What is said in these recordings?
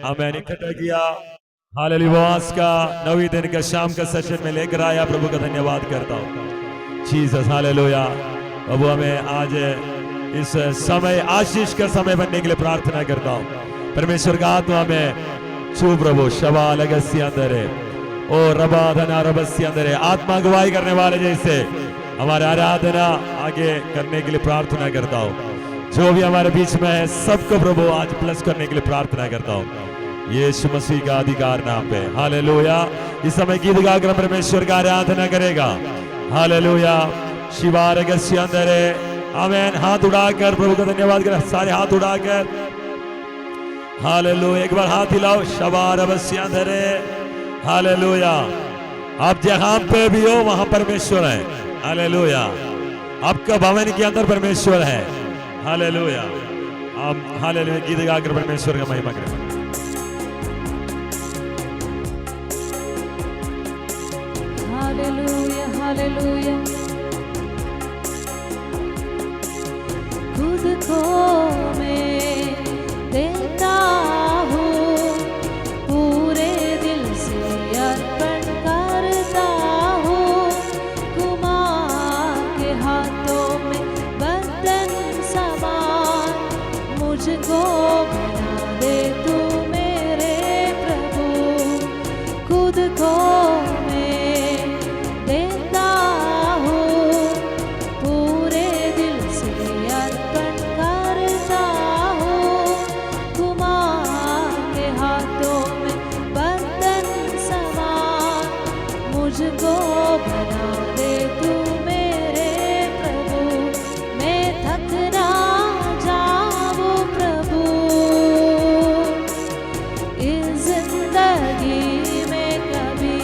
हमें इकट्ठा किया। हालेलुया, आज का 9वें दिन का शाम का सेशन में लेकर आया। प्रभु का धन्यवाद करता हूँ। Jesus, hallelujah. प्रभु हमें आज इस समय आशीष का समय बनने के लिए प्रार्थना करता हूँ। परमेश्वर का आत्मा में छू प्रभु शवा लगस्य अंदर है ओ रबाधना रबस्य अंदर है। आत्मा गवाही करने वाले जैसे हमारे आराधना आगे करने के लिए प्रार्थना करता हूँ। जो भी हमारे बीच में है सबको प्रभु आज प्लस करने के लिए प्रार्थना करता हूँ यीशु मसीह का अधिकार नाम पे। हालेलुया। इस समय गीत गाकर परमेश्वर का आराधना करेगा। हालेलुया। शिवारगस्य अंदर है। आमेन। हाथ उड़ाकर प्रभु का धन्यवाद करें, सारे हाथ उड़ाकर। हालेलुया। एक बार हाथ हिलाओ। शवारगस्य अंदर है। हालेलुया। आप जहां पे भी हो वहां परमेश्वर है। हालेलुया। आपका भवन के अंदर परमेश्वर है। हालेलुया। आप हालेलुया गीत गाकर परमेश्वर का महिमा करें। Hallelujah hallelujah. खुद को मैं देता हूँ, पूरे दिल से अर्पण करता हूँ। कुमार के हाथों में बर्तन समान मुझको बना दे तू मेरे प्रभु। खुद को मुझको बना दे तू मेरे प्रभु। मैं थक ना जाऊं प्रभु, इस जिंदगी में कभी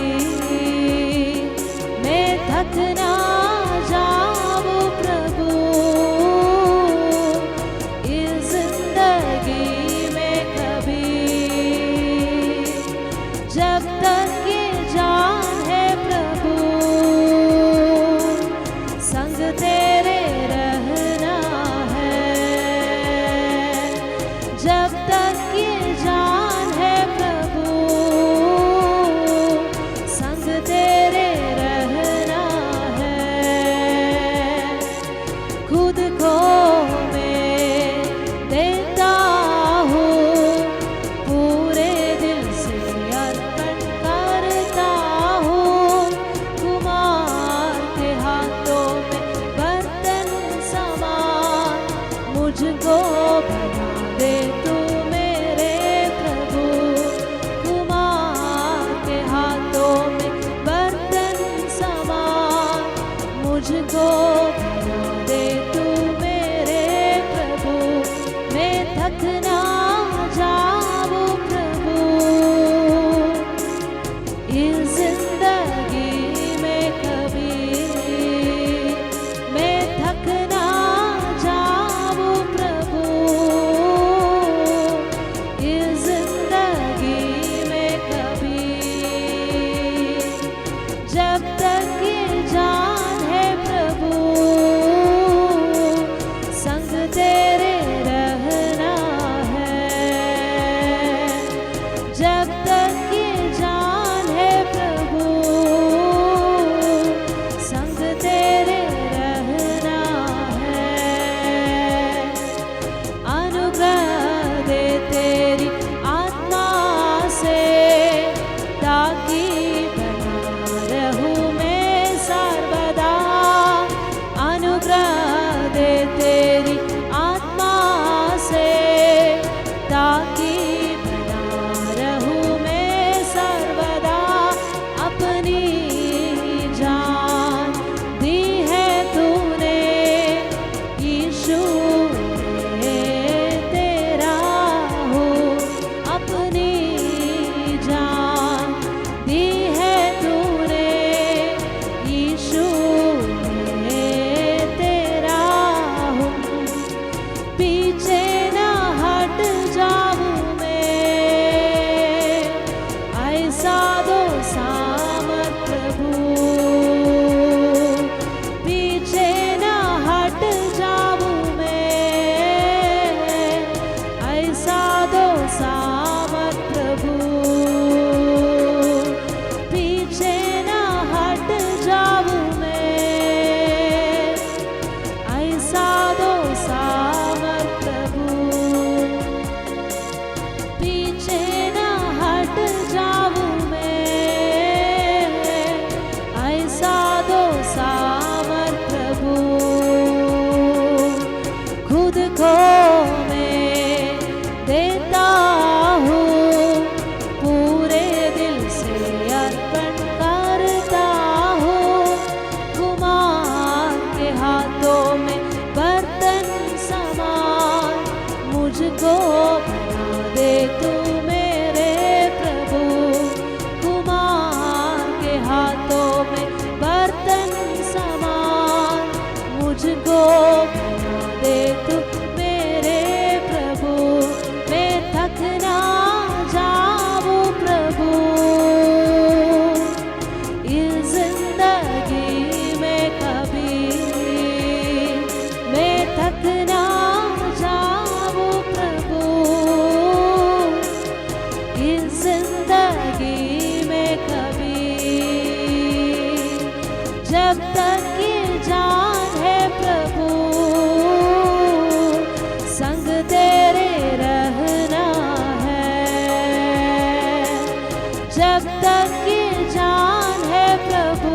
जब तक ये जान है प्रभु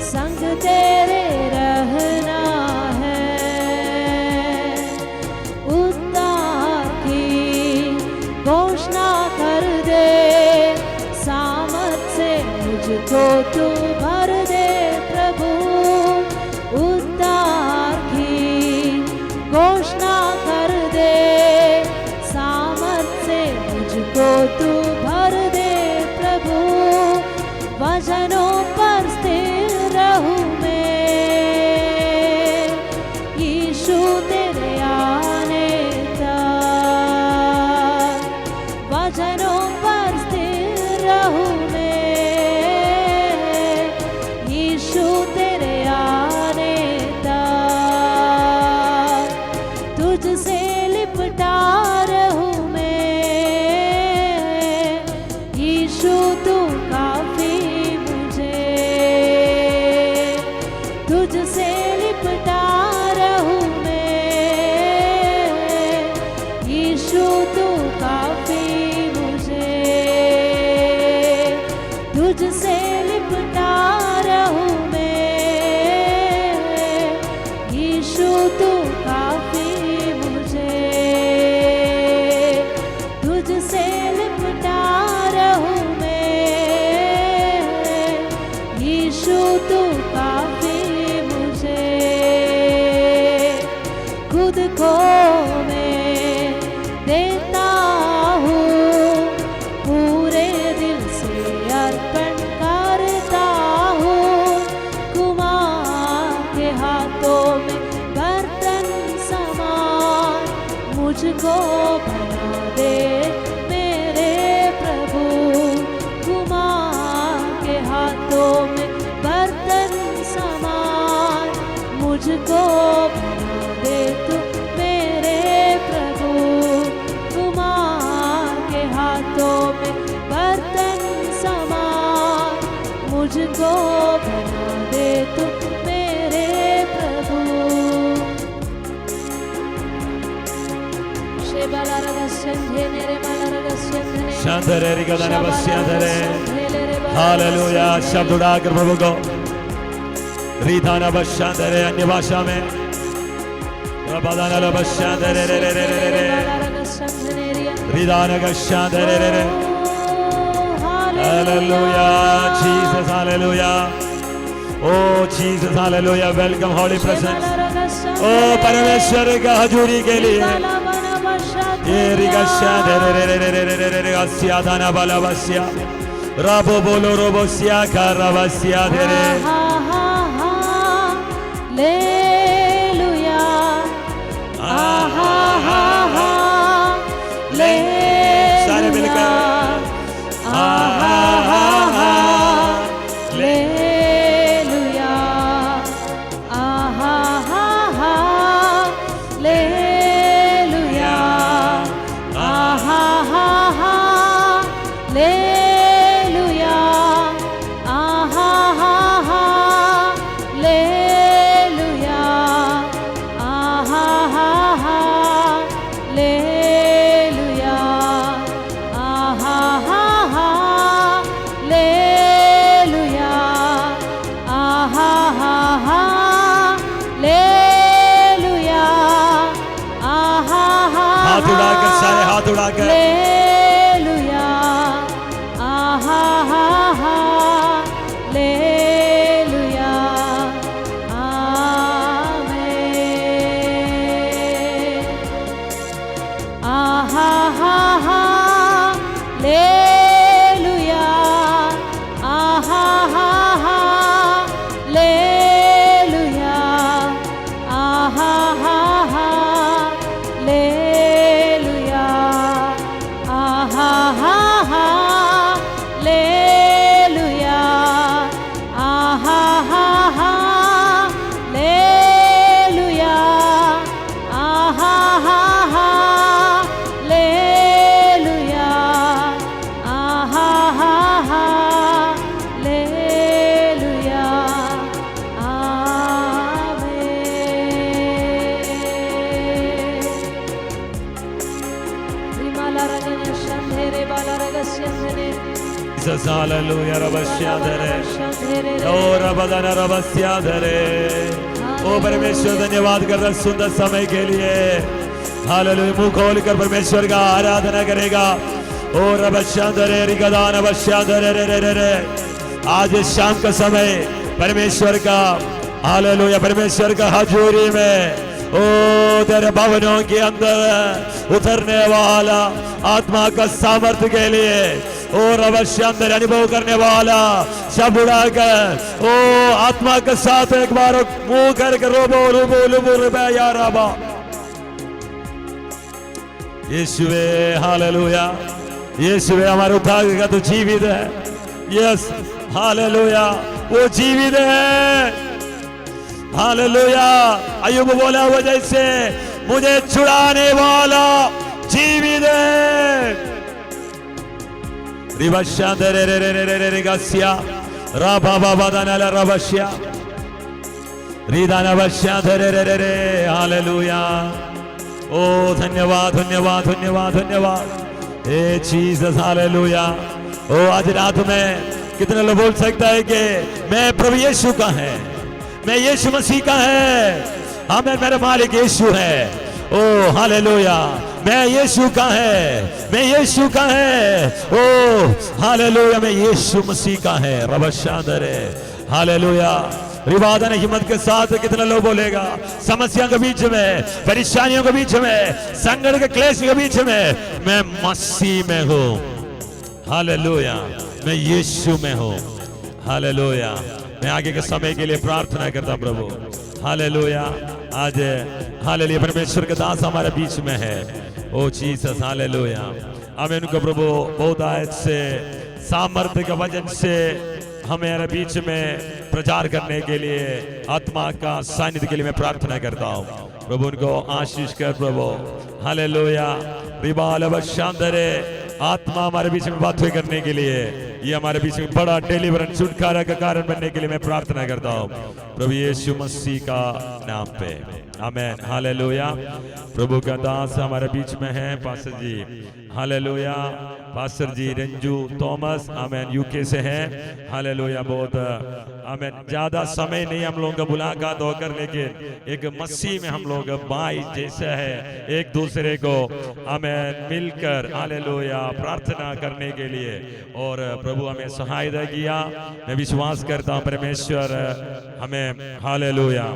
संग तेरे रहना है। उद्धार की घोषणा कर दे, सामर्थ से मुझको तू भर दे प्रभु। उद्धार की घोषणा कर दे, सामर्थ से मुझको तू भर दे प्रभु। वचनों पर स्थिर रहूं मैं, यीशु तेरे आने तक। वचनों पर स्थिर रहूं मैं, यीशु तेरे आने तक। तुझसे लिपटा रहूं मैं, यीशु तू काफी मुझे। तुझसे लिपटा रहूं मैं, यीशु तू काफी मुझे। तुझसे लिपटा रहूं मैं, यीशु तू काफी मुझे। तुझसे लिपटा रहूं मैं, यीशु तू काफी मुझे। खुद को मैं देता हूँ, पूरे दिल से अर्पण करता हूँ। कुमार के हाथों में बर्तन समान मुझको बना दे मेरे प्रभु। कुमार के हाथों में बर्तन समान मुझको बना दे तू मेरे प्रभु। कुमार के हाथों में बर्तन समान मुझको बना दे तू मेरे प्रभु। शांतरे रिगदने बस्याधरे। हालेलुया। शब्द उड़ाकर प्रभु को रिधाना बस्याधरे, अन्य भाषा में रबादाना बस्याधरे रे रे रे रे रे रिधाना बस्याधरे रे रे। Hallelujah Jesus, hallelujah. Oh Jesus, hallelujah. Welcome Holy Presence. Oh परमेश्वर का हजूरी के लिए ये रिगश्या दे रे रे रे रे रे रे रे रिगश्या दाना बाला बस्या राबो बोलो रोबोस्या का रबस्या दे रे। हालेलुया, आहा हा हा ले। सारे मिलकर आहा हा हा ले। हाथ उड़ाकर, सारे हाथ उड़ाकर हालेलुया, आहा हा हा हालेलुया, आमेन। आहा हा हा हालेलुया, आहा हा हा हालेलुया, आहा हा हा हालेलुया, Jesus, hallelujah, रबश्याधरे, ओ रबदन रबश्याधरे, ओ परमेश्वर धन्यवाद करता सुंदर समय के लिए, हालेलुया। मुंह खोल कर परमेश्वर का आराधना करेगा। ओ रबश्याधरे रिगदान रबश्याधरे रे रे रे रे। आज शाम का समय परमेश्वर का, हालेलुया, परमेश्वर का हजूरी में, ओ तेरे भवनों के अंदर उतरने वाला आत्मा का सामर्थ्य के लिए, ओ रवश्य अंदर अनुभव करने वाला सब उड़ाकर, ओ आत्मा के साथ एक बार मुंह करके रोबो रुबो लुबो रुबे या रबा। यीशुवे, हालेलुया, यीशुवे हमारे उद्धार का तो जीवित है। यस, हालेलुया, वो जीवित है। हालेलुया। अय्यूब बोला हुआ जैसे, मुझे छुड़ाने वाला जीवित है। रिवश्या दे रे रे रे रे रे रे गस्या राबा बाबा दाना रवश्या रिदाना वश्या दे रे रे रे रे। हालेलुया। ओ धन्यवाद धन्यवाद धन्यवाद धन्यवाद ए जीसस, हालेलुया। ओ आज रात में कितने लोग बोल सकता है कि मैं प्रभु यीशु का है, मैं यीशु मसीह का है, हमें मेरा मालिक यीशु है। ओ हालेलुया, मैं यीशु का है, मैं यीशु का है। ओ हालेलुया, मैं यीशु मसीह का है। रबशादरे, हालेलुया। रिवादन हिम्मत के साथ कितने लोग बोलेगा, समस्या के बीच में, परेशानियों के बीच में, संकट के क्लेश के बीच में, मैं मसीह में हूँ। हालेलुया, मैं यीशु में हूँ। हालेलुया। मैं आगे के समय के लिए प्रार्थना करता प्रभु। हालेलुया। आज हालेलुया परमेश्वर का दास हमारे बीच में है। ओ जीसस, हालेलुया। हमें उनको प्रभु बहुत आयत से, सामर्थ्य के वचन से हमारे बीच में प्रचार करने के लिए, आत्मा का सानिध्य के लिए मैं प्रार्थना करता हूँ। प्रभु उनको आशीष कर प्रभु। हालेलुया। रिबाल बशांदरे, आत्मा हमारे बीच में बातें करने के लिए, ये हमारे बीच में बड़ा डिलीवरेंस, छुटकारा का कारण बनने के लिए मैं प्रार्थना करता हूँ प्रभु यीशु मसीह का नाम पे। आमेन। हालेलुया। प्रभु का दास हमारे बीच में है पास्टर जी। हालेलुया। पास्टर जी रंजू थॉमस, आमेन, यूके से हैं। हालेलुया। बहुत आमेन, ज्यादा समय नहीं हम लोगों का मुलाकात होकर, लेकिन एक मसीह में हम लोग भाई जैसे है, एक दूसरे को आमेन मिलकर, हालेलुया, प्रार्थना करने के लिए, और प्रभु हमें सहायता किया। मैं विश्वास करता हूँ परमेश्वर हमें, हालेलुया,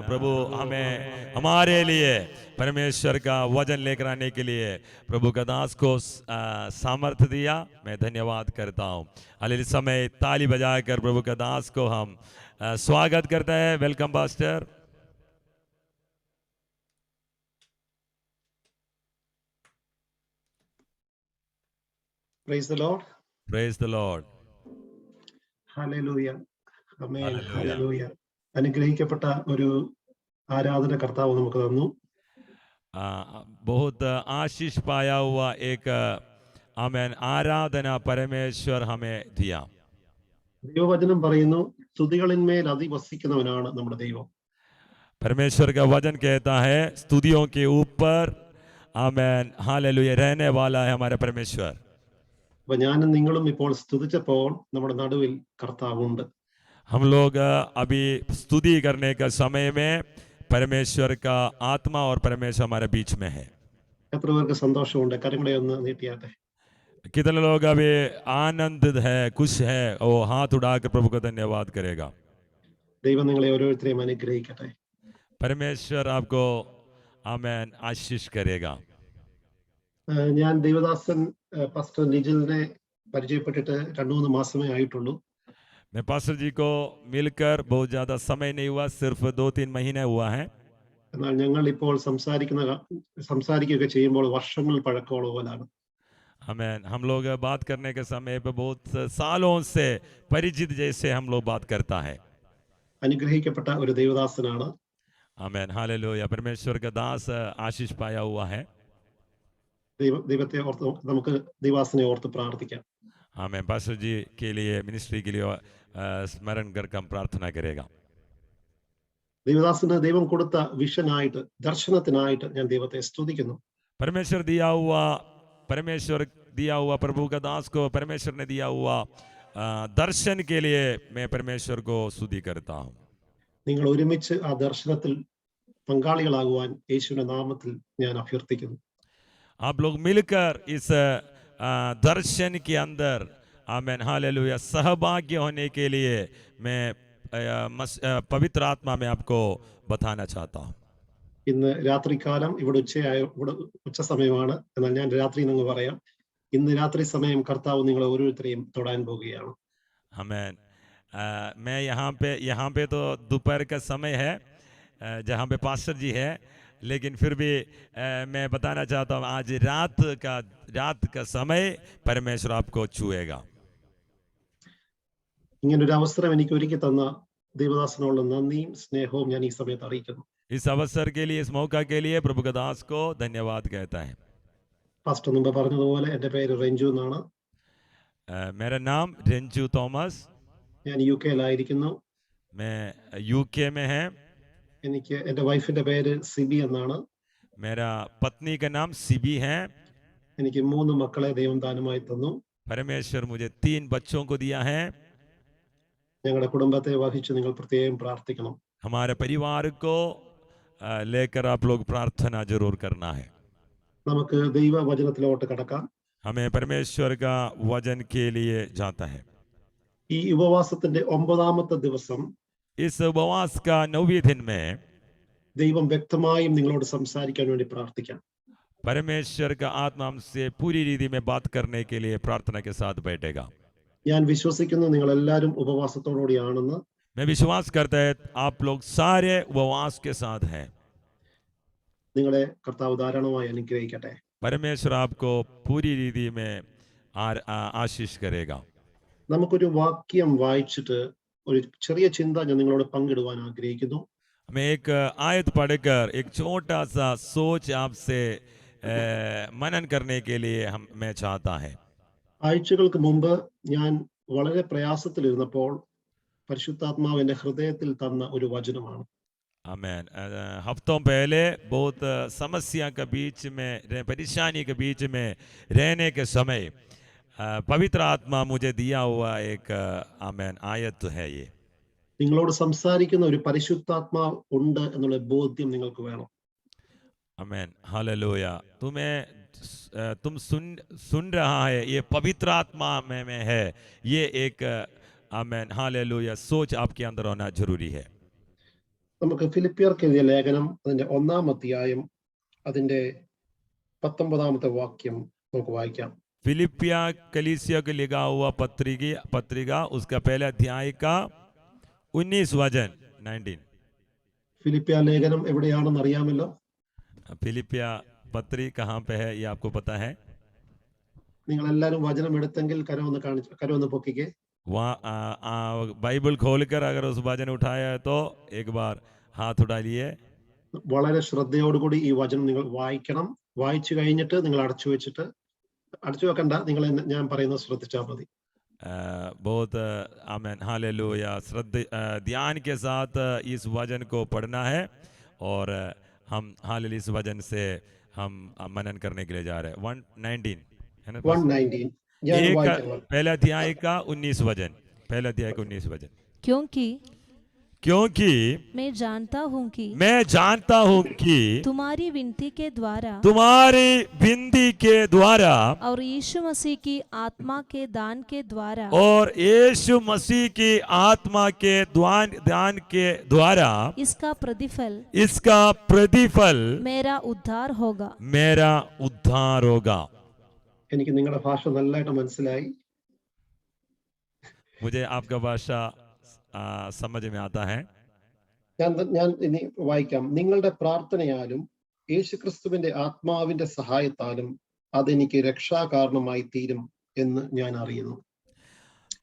प्रभु हमें हमारे लिए परमेश्वर का वचन लेकर आने के लिए प्रभु का दास को सामर्थ्य दिया। मैं धन्यवाद करता हूँ। हालेलुया। इस समय ताली बजाकर प्रभु का दास को हम स्वागत करते हैं। Welcome pastor. Praise the Lord. Praise the Lord. Hallelujah. Amen. Hallelujah. Hallelujah. അനുഗ്രഹിക്കപ്പെട്ട ഒരു ആരാധന കർത്താവ് നമുക്ക് തന്നു. बहुत आशीष पाया हुआ एक आमेन आराधना परमेश्वर हमें दिया। ദൈവവചനം പറയുന്നു, സ്തുതികളിന്മേൽ അധിവസിക്കുന്നവനാണ് നമ്മുടെ ദൈവം. परमेश्वर का वचन कहता है, स्तुतियों के ऊपर आमेन हालेलुया रहने वाला है हमारा परमेश्वर। അപ്പൊ ഞാനും നിങ്ങളും ഇപ്പോൾ സ്തുതിച്ചപ്പോൾ നമ്മുടെ നടുവിൽ കർത്താവുണ്ട്. हम लोग अभी स्तुति करने का समय में परमेश्वर का आत्मा और परमेश्वर हमारे बीच में है। എത്ര പേർക്ക് സന്തോഷമുണ്ട്? കരങ്ങളെ ഒന്ന് നീട്ടിയാട്ടെ. कितने लोग अभी आनंदित है, खुश है, वो हाथ उड़ाकर प्रभु को धन्यवाद करेगा। ദൈവം നിങ്ങളെ ഓരോരുത്തരെയും അനുഗ്രഹിക്കട്ടെ. परमेश्वर आपको आमेन आशीष करेगा। ഞാൻ ദേവദാസൻ പാസ്റ്റർ നിജിലിനെ പരിചയപ്പെട്ടിട്ട് 2-3 മാസമേ ആയിട്ടുള്ളൂ. मैं पास्टर जी को मिलकर बहुत ज्यादा समय नहीं हुआ, सिर्फ 2-3 महीने हुआ है। എന്നാൽ ഞങ്ങൾ ഇപ്പോൾ സംസാരിക്കുകയൊക്കെ ചെയ്യുമ്പോൾ വർഷങ്ങൾ പഴക്കമുള്ള പോലാണ്. आमेन। हम लोग बात करने के समय पे बहुत सालों से परिचित जैसे हम लोग बात करता है। അനുഗ്രഹിക്കപ്പെട്ട ഒരു ദേവദാസനാണ്. आमेन। हालेलुया। परमेश्वर का दास आशीष पाया हुआ है। ദൈവത്തെ ഓർത്ത് നമുക്ക് ദൈവദാസനെ ഓർത്ത് പ്രാർത്ഥിക്കാം. आमेन। पास्टर जी के लिए, मिनिस्ट्री के लिए स्मरण कर हम प्रार्थना करेगा। ദൈവദാസന് ദൈവം കൊടുത്ത വിഷനായിട്ട്, ദർശനത്തിനായിട്ട് ഞാൻ ദൈവത്തെ സ്തുതിക്കുന്നു. परमेश्वर दिया हुआ प्रभु का दास को परमेश्वर ने दिया हुआ दर्शन के लिए मैं परमेश्वर को स्तुति करता हूँ. നിങ്ങൾ ഒരുമിച്ച് ആ ദർശനത്തിൽ പങ്കാളികളാകുവാൻ യേശുവിന്റെ നാമത്തിൽ ഞാൻ അഭ്യർത്ഥിക്കുന്നു. आप लोग मिलकर इस दर्शन के अंदर आमेन हालेलुया सहभागी होने के लिए मैं पवित्र आत्मा में आपको बताना चाहता हूँ. ഇന്ന് രാത്രികാലം ഇവിടെ ഉച്ച സമയമാണ്. എന്നാൽ ഞാൻ രാത്രി എന്ന് പറയാം. ഇന്ന് രാത്രി സമയം കർത്താവ് നിങ്ങളെ ഓരോരുത്തരെയും തൊടാൻ പോകുകയാണ്. आमेन. मैं यहाँ पे तो दोपहर का समय है जहाँ पे पास्टर जी है, लेकिन फिर भी मैं बताना चाहता हूँ आज रात का समय परमेश्वर आपको छुएगा. ഇങ്ങനൊരു അവസരം എനിക്ക് ഒരുക്കി തന്ന ദൈവദാസനോടുള്ള നന്ദിയും സ്നേഹവും ഞാൻ ഈ സമയത്ത് അറിയിക്കുന്നു. इस अवसर के लिए, इस मौका के लिए प्रभु का दास को धन्यवाद कहता है. പാസ്റ്റർ മുമ്പ് പറഞ്ഞതുപോലെ എൻ്റെ പേര് രഞ്ജു എന്നാണ്. मेरा नाम रंजू थॉमस. ഞാൻ യുകെയിലായിരിക്കുന്നു. मैं यूके में है. എനിക്ക് എൻ്റെ വൈഫിന്റെ പേര് സിബി എന്നാണ്. मेरा पत्नी का नाम सिबी है. എനിക്ക് 3 മക്കളെ ദൈവം ദാനമായി തന്നു. परमेश्वर मुझे 3 बच्चों को दिया है. ഞങ്ങളുടെ കുടുംബത്തെ വഹിച്ച് നിങ്ങൾ പ്രത്യേകം പ്രാർത്ഥിക്കണം. हमारे परिवार को लेकर आप लोग प्रार्थना जरूर करना है. നമുക്ക് ദൈവവചനത്തിലോട്ട് കടക്കാം. हमें परमेश्वर का वचन के लिए जाता है. ഈ ഉപവാസത്തിന്റെ 9ാമത്തെ ദിവസം इस उपवास का 9वें दिन में ദൈവം വ്യക്തമായും നിങ്ങളോട് സംസാരിക്കാൻ വേണ്ടി പ്രാർത്ഥിക്കാം. परमेश्वर का आत्मा हमसे पूरी रीति में बात करने के लिए प्रार्थना के साथ बैठेगा. ഞാൻ വിശ്വസിക്കുന്നു നിങ്ങൾ എല്ലാവരും ഉപവാസത്തോടുകൂടിയാണെന്ന്. मैं विश्वास करता है आप लोग सारे उपवास के साथ हैं. നിങ്ങളെ കർത്താവ് ധാരാളമായി അനുഗ്രഹിക്കട്ടെ. परमेश्वर आपको पूरी रीति में आशीष करेगा. നമുക്കൊരു വാക്യം വായിച്ചിട്ട് ഒരു ചെറിയ ചിന്ത ഞാൻ നിങ്ങളോട് പങ്കിടുവാൻ ആഗ്രഹിക്കുന്നു. मैं एक आयत पढ़कर एक छोटा सा सोच आपसे मनन करने के लिए मैं चाहता है. ആഴ്ചകൾക്ക് മുമ്പ് ഞാൻ വളരെ പ്രയാസത്തിലിരുന്നപ്പോൾ പരിശുദ്ധാത്മാവ് എൻ്റെ ഹൃദയത്തിൽ തന്ന ഒരു വചനമാണ്. आमेन. हफ्तों पहले बहुत समस्या के बीच में, परेशानी के बीच में रहने के समय पवित्र आत्मा मुझे दिया हुआ एक आमेन आयत है. ये നിങ്ങളോട് സംസാരിക്കുന്ന ഒരു പരിശുദ്ധാത്മാവ് ഉണ്ട് എന്നുള്ള ബോധ്യം നിങ്ങൾക്ക് വേണം. Amen hallelujah. तुम सुन रहा है ये पवित्र आत्मा में है. ये एक आमेन हालेलुया सोच आपके अंदर होना जरूरी है. നമുക്ക് ഫിലിപ്പിയർക്ക് എഴുതിയ ലേഖനം അതിന്റെ 1-ാം അധ്യായം അതിന്റെ 19ാമത്തെ വാക്യം നമുക്ക് വായിക്കാം. फिलिपिया कलीसिया को लिखा हुआ पत्रिका उसका पहला अध्याय का 19 वचन 19. ഫിലിപ്പിയ ലേഖനം എവിടെയാണെന്ന് അറിയാമല്ലോ. फिलिपिया पत्री कहाँ पे है ये आपको पता है. നിങ്ങൾ എല്ലാവരും വചനം എടുത്തെങ്കിൽ കരമൊന്ന് പൊക്കിക്കേ. वहाँ बाइबल खोलकर अगर उस वचन उठाया है तो एक बार हाथ उठा लिए. വളരെ ശ്രദ്ധയോടുകൂടി ഈ വചനം നിങ്ങൾ വായിക്കണം. വായിച്ചു കഴിഞ്ഞിട്ട് നിങ്ങൾ അടച്ചു വെക്കണ്ട. നിങ്ങൾ ഞാൻ പറയുന്നത് ശ്രദ്ധിച്ചാൽ മതി. बहुत आमेन हालेलुया ध्यान के साथ इस वचन को पढ़ना है और हम हालेलुया इस वचन से हम मनन करने के लिए जा रहे हैं. 119 है ना. 119 पहला अध्याय का 19 वचन. पहला अध्याय का 19 वचन. क्योंकि मैं जानता हूँ कि तुम्हारी विनती के द्वारा और यीशु मसीह की आत्मा के दान के द्वारा इसका प्रतिफल मेरा उद्धार होगा. എനിക്ക് നിങ്ങളുടെ ഭാഷ നല്ലതായിട്ട് മനസ്സിലായി. मुझे आपका भाषा समझ में आता है. ഞാൻ ഇനി വായിക്കാം. നിങ്ങളുടെ പ്രാർത്ഥനയാലും യേശുക്രിസ്തുവിന്റെ ആത്മാവിന്റെ സഹായത്താലും അതെനിക്ക് രക്ഷാകാരണമായി തീരും എന്ന് ഞാൻ അറിയുന്നു.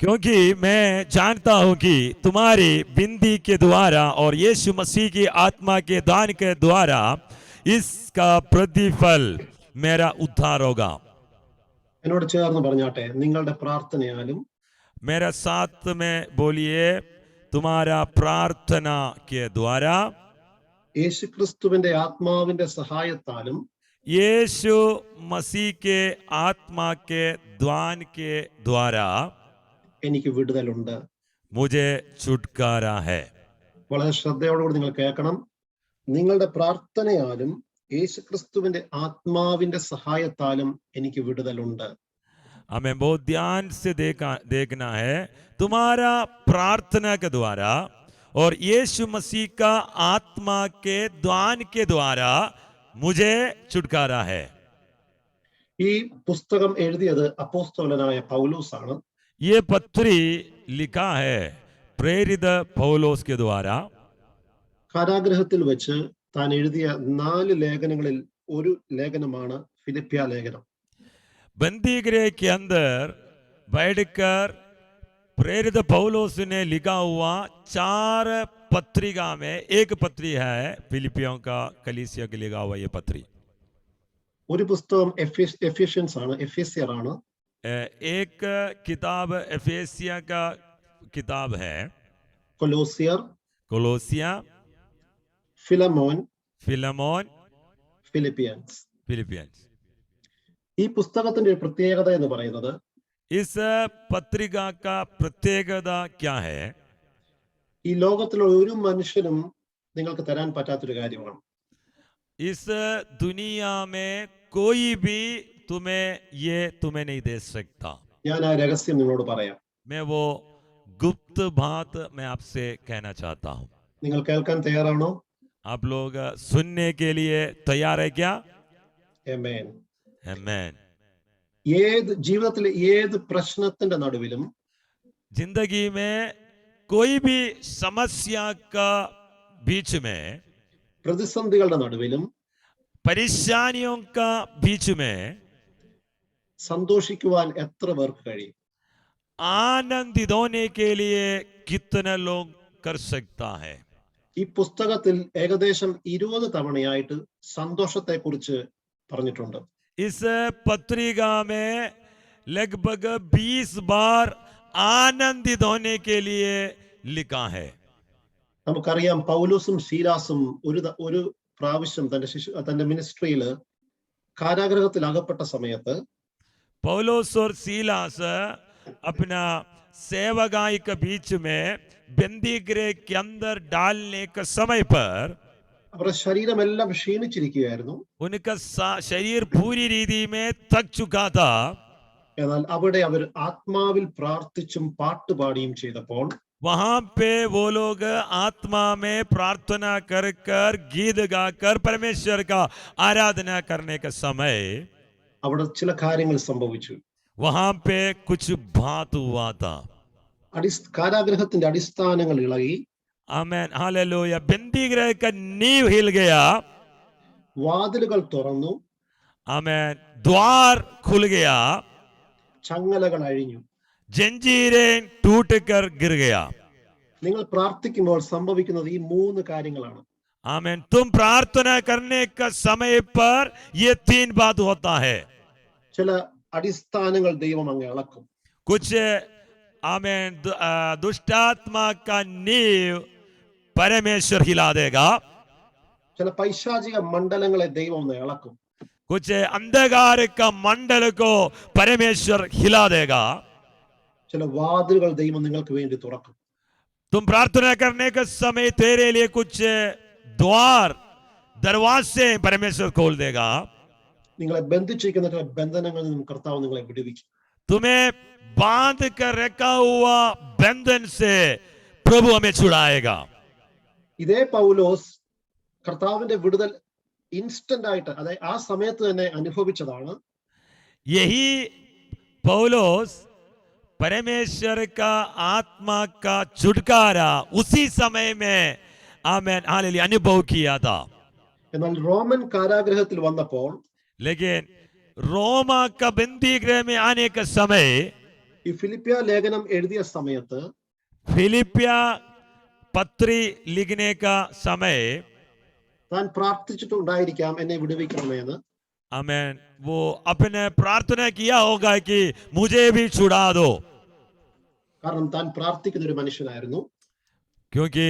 क्योंकि मैं जानता हूं कि तुम्हारी विनती के द्वारा और यीशु मसीह की आत्मा के दान के द्वारा इसका प्रतिफल मेरा उद्धार होगा. എന്നോട് ചേർന്ന് പറഞ്ഞാട്ടെ, നിങ്ങളുടെ പ്രാർത്ഥനയാലും. मेरा साथ में बोलिए, तुम्हारा प्रार्थना के द्वारा യേശുക്രിസ്തുവിന്റെ ആത്മാവിന്റെ സഹായത്താലും यीशु मसीह के आत्मा के द्वान के द्वारा എനിക്ക് വിടുതലുണ്ട്. मुझे छुटकारा है. വളരെ ശ്രദ്ധയോടുകൂടി നിങ്ങൾ കേൾക്കണം. നിങ്ങളുടെ പ്രാർത്ഥനയാലും യേശുക്രിസ്തുവിന്റെ ആത്മാവിന്റെ സഹായത്താലും എനിക്ക് വിടുതലുണ്ട്. हमें बहुत ध्यान से देखना है. तुम्हारा प्रार्थना के द्वारा और यीशु मसीह का आत्मा के द्वान के द्वारा मुझे छुटकारा है. ഈ പുസ്തകം എഴുതിയത് അപ്പോസ്തലനായ പൗലോസ് ആണ്. ये पत्री लिखा है प्रेरित पौलोस के द्वारा. കാരാഗൃഹത്തിൽ വെച്ച് താൻ എഴുതിയ 4 ലേഖനങ്ങളിൽ ഒരു ലേഖനമാണ് ഫിലിപ്പിയ ലേഖനം. बंदी गृह के अंदर बैठकर प्रेरित पौलोस ने लिखा हुआ 4 पत्रिका में एक पत्री है फिलिपियों का कलीसिया के लिखा हुआ ये पत्री. ഒരു പുസ്തകം എഫേഷ്യൻസ് ആണ്, എഫേസ്യർ ആണ്. एक किताब एफेसिया का किताब है കൊലോസിയർ, कोलोसिया, ഫിലമോൻ, फिलेमोन, ഫിലിപ്പിയൻസ്. फिलिपियंस. ഈ പുസ്തകത്തിന്റെ ഒരു പ്രത്യേകത എന്ന് പറയുന്നത് इस पत्रिका का प्रत्येकता क्या है? ഈ ലോകത്തിലുള്ള ഒരു മനുഷ്യനും നിങ്ങൾക്ക് തരാൻ പറ്റാത്തൊരു കാര്യമാണ്. इस दुनिया में कोई भी तुम्हें नहीं दे सकता. ഞാൻ ആ രഹസ്യം നിങ്ങളോട് പറയാം. मैं वो गुप्त बात मैं आपसे कहना चाहता हूँ. നിങ്ങൾ കേൾക്കാൻ തയ്യാറാണോ? आप लोग सुनने के लिए तैयार है क्या? ആമേൻ. आमीन. ജീവിതത്തിലെ ഏത് പ്രശ്നത്തിന്റെ നടുവിലും जिंदगी में कोई भी समस्या का बीच में, പ്രതിസന്ധികളുടെ നടുവിലും परेशानियों का बीच में സന്തോഷിക്കുവാൻ എത്ര പേർക്ക് കഴിയും? आनंदित होने के लिए कितने लोग कर सकता है? ഈ പുസ്തകത്തിൽ ഏകദേശം 20 തവണയായിട്ട് സന്തോഷത്തെക്കുറിച്ച് പറഞ്ഞിട്ടുണ്ട്. इस पत्रिका में लगभग 20 बार आनंदित होने के लिए लिखा है. നമുക്കറിയാം പൗലോസും ശീലാസും ഒരു പ്രാവശ്യം തന്റെ മിനിസ്ട്രിയിൽ കാരാഗൃഹത്തിൽ അകപ്പെട്ട സമയത്ത് पौलोस और सीलास अपना सेवकाई के बीच में बंदी गृह के अंदर डालने के समय पर അവരുടെ ശരീരമെല്ലാം ക്ഷീണിച്ചിരിക്കുകയായിരുന്നു. उनका शरीर पूरी रीति में थक चुका था. എന്നാൽ അവിടെ അവർ ആത്മാവിൽ പ്രാർത്ഥിച്ചും പാട്ടുപാടിയും ചെയ്തപ്പോൾ वहां पे वो लोग आत्मा में प्रार्थना कर कर गीत गाकर परमेश्वर का आराधना करने का समय അവിടെ ചില കാര്യങ്ങൾ സംഭവിച്ചു. वहां पे कुछ बात हुआ था. കാരാഗൃഹത്തിന്റെ അടിസ്ഥാനങ്ങൾ ഇളകി. आमीन, हालेलुया. बंदी गृह का नींव हिल गया. വാതിലുകൾ തുറന്നു. आमीन, द्वार खुल गया. ചങ്ങലകൾ അഴിഞ്ഞു. जंजीरें टूटकर गिर गया. നിങ്ങൾ പ്രാർത്ഥിക്കുമ്പോൾ സംഭവിക്കുന്നത് ഈ 3 കാര്യങ്ങളാണ്. आमीन. तुम प्रार्थना करने का समय पर ये 3 बात होता है. ചില അടിസ്ഥാനങ്ങൾ ദൈവം അങ്ങ് ഇളക്കും. कुछ आमीन दुष्टात्मा का नींव परमेश्वर हिला देगा. ചില പൈശാചിക മണ്ഡലങ്ങളെ ദൈവം ഒന്ന് ഇളക്കും. कुछ अंधकार का मंडल को परमेश्वर हिला देगा. ചില വാതിലുകൾ ദൈവം നിങ്ങൾക്ക് വേണ്ടി തുറക്കും. तुम प्रार्थना करने के समय तेरे लिए कुछ द्वार दरवाजे परमेश्वर खोल देगा. നിങ്ങളെ ബന്ധിച്ചിരിക്കുന്ന ചില ബന്ധനങ്ങളിൽ നിന്നും കർത്താവ് നിങ്ങളെ വിടുവിക്കും. तुम्हें बांध कर रखा हुआ बंधन से प्रभु हमें छुड़ाएगा. ഇതേ പൗലോസ് കർത്താവിന്റെ വിടുതൽ ഇൻസ്റ്റന്റ് ആയിട്ട് അതായത് ആ സമയത്ത് തന്നെ അനുഭവിച്ചതാണ്. यही पौलोस परमेश्वर का आत्मा का छुटकारा उसी समय में आमीन हालेलुया अनुभव किया था. എന്നാൽ റോമൻ കാരാഗൃഹത്തിൽ വന്നപ്പോൾ लेकिन रोमा का बंदी गृह में आने का समय ഈ ഫിലിപ്പിയ ലേഖനം എഴുതിയ സമയത്ത് फिलिपिया पत्री लिखने का समय താൻ പ്രാർത്ഥിച്ചിട്ടുണ്ടായിരിക്കാം എന്നെ വിടുവിക്കണമെന്ന്. आमीन, वो अपने प्रार्थना किया होगा कि मुझे भी छुड़ा दो. കാരണം താൻ പ്രാർത്ഥിക്കുന്ന ഒരു മനുഷ്യനായിരുന്നു. क्योंकि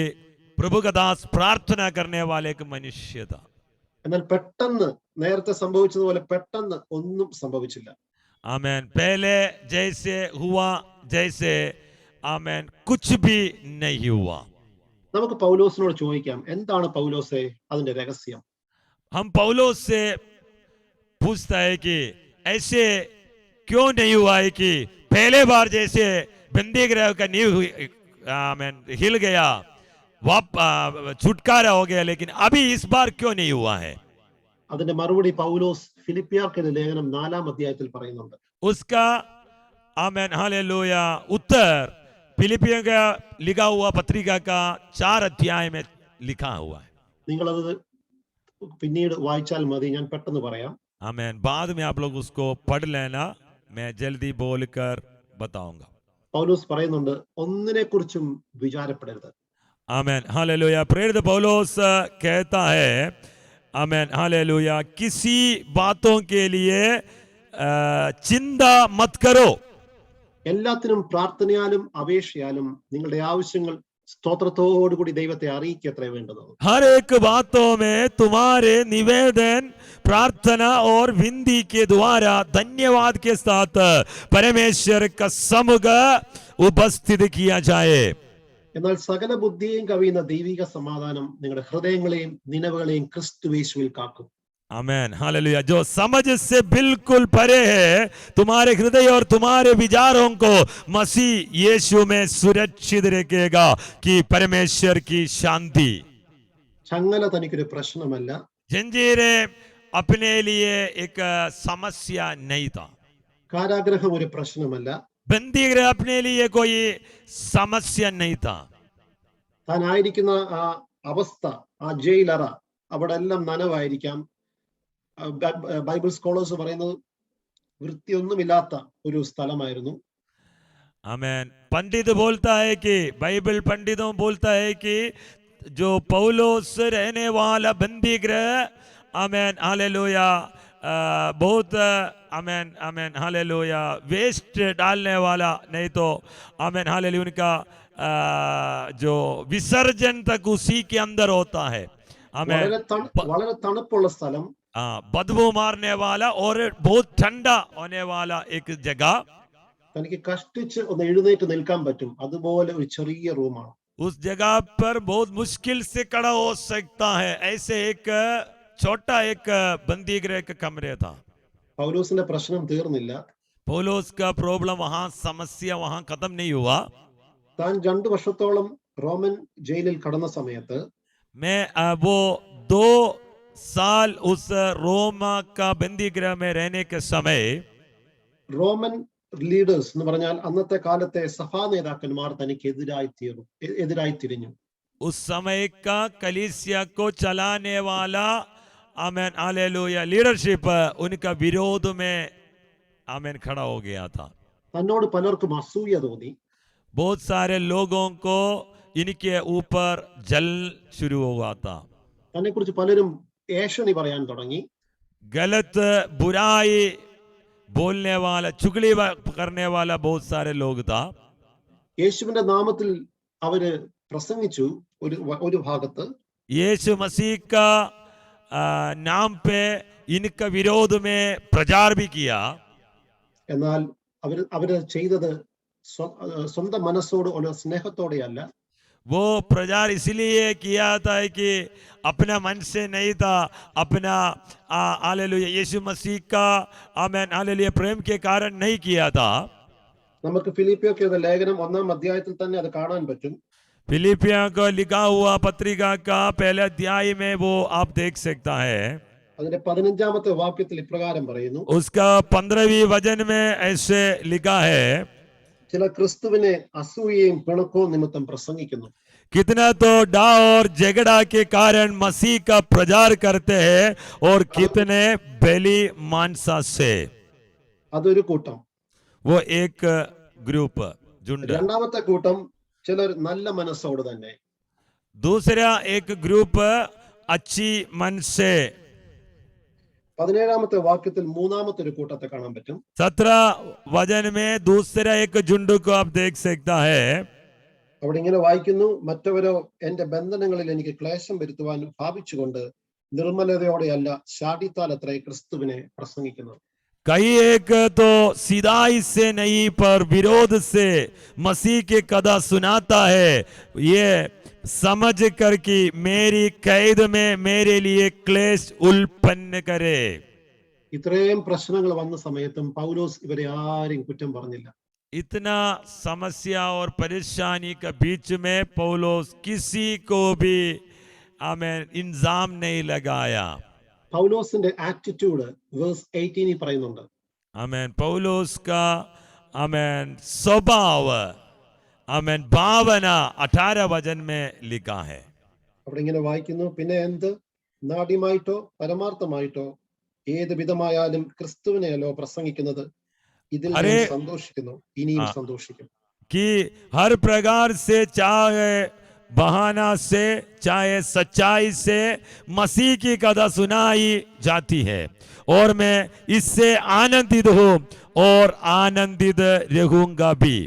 प्रभु का दास प्रार्थना करने वाले एक मनुष्य था. എന്നാൽ പെട്ടെന്ന് നേരത്തെ സംഭവിച്ചതുപോലെ പെട്ടെന്ന് ഒന്നും സംഭവിച്ചില്ല. आमेन. पहले जैसे हुआ जैसे आमेन कुछ भी नहीं हुआ. നമുക്ക് പൗലോസിനോട് ചോദിക്കാം, എന്താണ് പൗലോസേ അതിന്റെ രഹസ്യം? हम पौलुस से पूछता है कि ऐसे क्यों नहीं हुआ है कि पहले बार जैसे बंदी गृह का नींव आमेन हिल गया, छुटकारा हो गया, लेकिन अभी इस बार क्यों नहीं हुआ है? അതിന്റെ മറുപടി പൗലോസ് ഫിലിപ്പിയർക്കെഴുതിയ ലേഖനം 4-ാം അധ്യായത്തിൽ പറയുന്നുണ്ട്. उसका आमेन हालेलुया उत्तर फिलिपियों का लिखा हुआ पत्रिका का 4 अध्याय में लिखा हुआ है. നിങ്ങളത് പിന്നീട് വായിച്ചാൽ മതി, ഞാൻ പെട്ടെന്ന് പറയാം. आमेन. बाद में आप लोग उसको पढ़ लेना, मैं जल्दी बोलकर बताऊंगा. പൗലോസ് പറയുന്നുണ്ട്, ഒന്നിനെ കുറിച്ചും വിചാരപ്പെടരുത്. Amen hallelujah. प्रेरित पौलुस कहता है आमेन हालेलुया, किसी बातों के लिए चिंता मत करो. എല്ലാത്തിനും പ്രാർത്ഥനയാലും അപേക്ഷയാലും നിങ്ങളുടെ ആവശ്യങ്ങൾ സ്തോത്രത്തോടുകൂടി ദൈവത്തെ അറിയിക്കത്രേ വേണ്ടത്. हर एक बातों में तुम्हारे निवेदन प्रार्थना और विनती के द्वारा धन्यवाद के साथ परमेश्वर का समुख उपस्थित किया जाए. എന്നാൽ സകല ബുദ്ധിയെയും കവിയുന്ന ദൈവിക സമാധാനം നിങ്ങളുടെ ഹൃദയങ്ങളെയും നിനവുകളെയും ക്രിസ്തുയേശുവിൽ കാക്കും. Amen hallelujah. जो समझ से बिल्कुल परे है, तुम्हारे हृदय और तुम्हारे विचारों को मसीह यीशु में सुरक्षित रखेगा कि परमेश्वर की शांति. ചങ്ങല തനിക്കൊരു പ്രശ്നമല്ല. जंजीरें अपने लिए एक समस्या नहीं था. കാരാഗ്രഹം ഒരു പ്രശ്നമല്ല. बंदीगृह अपने लिए कोई समस्या नहीं था. താൻ ആയിരിക്കുന്ന ആ അവസ്ഥ, ആ ജയിലറ, അവിടെ എല്ലാം നനവായിരിക്കാം. ബൈബിൾ സ്കോളേഴ്സ് പറയുന്നത് വൃത്തിയൊന്നുമില്ലാത്ത ഒരു സ്ഥലമായിരുന്നു. आमेन. पंडित बोलता है कि बाइबल पंडितों बोलता है कि जो पौलुस रहने वाला बंदी गृह आमेन हालेलुया बहुत आमेन आमेन हालेलुया वेस्ट डालने वाला नहीं तो आमेन हालेलुया उनका जो विसर्जन तक उसी के अंदर होता है. आमेन. വളരെ തണുപ്പുള്ള സ്ഥലം, बदबू मारने वाला और बहुत ठंडा होने वाला एक जगह. തനിക്ക് കഷ്ടിച്ച് ഒന്ന് എഴുന്നേറ്റ് നിൽക്കാൻ പറ്റും, അതുപോലെ ഒരു ചെറിയ റൂമാണ്. उस जगह पर बहुत मुश्किल से खड़ा हो सकता है, ऐसे एक छोटा एक बंदी गृह का कमरे था. പൗലോസിന്റെ പ്രശ്നം തീർന്നില്ല. पौलुस का प्रॉब्लम वहां समस्या वहां खत्म नहीं हुआ. താൻ 2 വർഷത്തോളം റോമൻ ജയിലിൽ കടന്ന സമയത്ത് मैं वो 2 साल उस रोमा का बंदी गृह में रहने के समय റോമൻ ലീഡേഴ്സ് എന്ന് പറഞ്ഞാൽ അന്നത്തെ കാലത്തെ സഭാ നേതാക്കന്മാർ തനിക്ക് എതിരായി തിരിഞ്ഞു. उस समय का कलीसिया को चलाने वाला आमेन हालेलुया लीडरशिप उनका विरोध में आमेन खड़ा हो गया था. തന്നോട് പലർക്കും അസൂയ തോന്നി. बहुत सारे लोगों को इनके ऊपर जल शुरू हुआ था. തന്നെ കുറിച്ച് പലരും ഏഷണി പറയാൻ തുടങ്ങി. गलत बुराई बोलने वाला चुगली करने वाला बहुत सारे लोग था. യേശുവിന്റെ നാമത്തിൽ അവര് പ്രസംഗിച്ചു. ഒരു ഭാഗത്ത് यीशु मसीह का नाम पे इनका विरोध में प्रचार भी किया. എന്നാൽ അവര് ചെയ്തത് സ്വന്തം മനസ്സോട് സ്നേഹത്തോടെയല്ല. वो प्रचार इसलिए किया था कि अपना मन से नहीं था, अपना हालेलुया यीशु मसीह का आमेन हालेलुया प्रेम के कारण नहीं किया था. നമുക്ക് ഫിലിപ്പിയർക്കെഴുതിയ ലേഖനം 1-ാം അധ്യായത്തിൽ തന്നെ അത് കാണാൻ പറ്റും. फिलिपियों को लिखा हुआ पत्रिका का पहले अध्याय में वो आप देख सकता है. അതിന്റെ 15-ാമത്തെ വാക്യത്തിൽ ഇപ്രകാരം പറയുന്നു. उसका 15वीं वचन में ऐसे लिखा है, ചില ക്രിസ്തുവിനെ അസൂയയും പിണക്കവും നിമിത്തം പ്രസംഗിക്കുന്നു. कितना तो डा और झगड़ा के कारण मसीह का प्रचार करते हैं और कितने बेली मानसा से. അതൊരു കൂട്ടം. वो एक ग्रुप झुंड. രണ്ടാമത്തെ കൂട്ടം ചിലർ നല്ല മനസ്സോട് തന്നെ. दूसरा एक ग्रुप अच्छी मन से. 17-ാമത്തെ വാക്യത്തിൽ മൂന്നാമത്തെ ഒരു കൂട്ടത്തെ കാണാൻ പറ്റും. 17 वचन में दूसरा एक झुंड को आप देख सकता है. അവിടെ ഇങ്ങനെ വായിക്കുന്നു, മറ്റവരോ എന്റെ ബന്ധനങ്ങളിൽ എനിക്ക് ക്ലേശം വരുത്തുവാൻ ഭാവിച്ചുകൊണ്ട് നിർമ്മലതയോടെയല്ല ശാഠ്യത്താൽ അത്രേ ക്രിസ്തുവിനെ പ്രസംഗിക്കുന്നത്. कई एक तो सीधाई से नहीं पर विरोध से मसीह के कदा सुनाता है, ये समझ कर कि मेरी कैद में मेरे लिए क्लेश उत्पन्न करे. ഇത്രയും പ്രശ്നങ്ങൾ വന്ന സമയത്തും പൗലോസ് ഇവരെ ആരെയും കുറ്റം പറഞ്ഞില്ല. इतना समस्या और परेशानी के बीच में पौलुस किसी को भी आमेन इल्जाम नहीं लगाया. പൗലോസിന്റെ ആറ്റിറ്റ്യൂഡ് വേഴ്സ് 18 പറയുന്നുണ്ട്. आमेन. पौलुस का आमेन स्वभाव आमेन भावना 18 वचन में लिखा है. അവിടെ ഇങ്ങനെ വായിക്കുന്നു, പിന്നെ എന്ത് നാട്യമായിട്ടോ പരമാർത്ഥമായിട്ടോ ഏത് വിധമായാലും ക്രിസ്തുവിനെയല്ലോ പ്രസംഗിക്കുന്നത്, ഇതിൽ ഞാൻ സന്തോഷിക്കുന്നു, ഇനിയും സന്തോഷിക്കും. कि हर प्रकार से चाहे बहाना से चाहे सच्चाई से मसीह की कथा सुनाई जाती है और मैं इससे आनंदित हूं और आनंदित रहूंगा भी.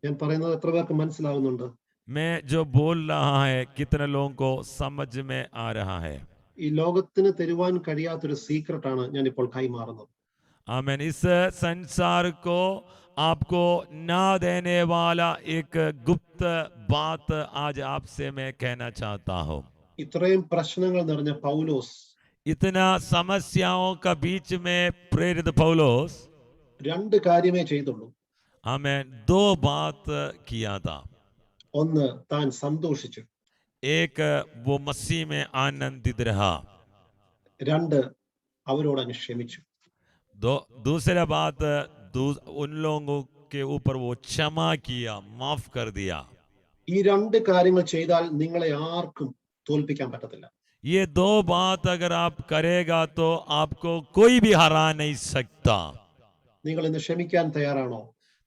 ഞാൻ പറയുന്നത് എത്ര പേർക്ക് മനസ്സിലാവുന്നുണ്ട്? मैं जो बोल रहा है कितने लोगों को समझ में आ रहा है? ഈ ലോകത്തിന് തരുവാൻ കഴിയാത്തൊരു സീക്രട്ടാണ് ഞാൻ ഇപ്പോൾ കൈമാറുന്നത്. आमेन. इस संसार को आपको ना देने वाला एक गुप्त बात आज आपसे मैं कहना चाहता हूं. ഇത്രയും പ്രശ്നങ്ങൾ നിറഞ്ഞ പൗലോസ്, इतना समस्याओं का बीच में प्रेरित पौलुस രണ്ട് കാര്യമേ ചെയ്തുള്ളൂ. आमेन. दो बात किया था. ഒന്ന്, താൻ സന്തോഷിച്ചു. एक, वो मसीह में आनंदित रहा. രണ്ട്, അവരോട് അങ്ങ് ക്ഷമിച്ചു. दूसरा बात, उन लोगों के ऊपर वो क्षमा किया, माफ कर दिया. ഈ രണ്ട് കാര്യങ്ങൾ ചെയ്താൽ നിങ്ങളെ ആർക്കും തോൽപ്പിക്കാൻ പറ്റത്തില്ല. ये दो बात अगर आप करेगा तो आपको कोई भी हरा नहीं सकता. നിങ്ങൾ ഇന്ന് ക്ഷമിക്കാൻ തയ്യാറാണോ?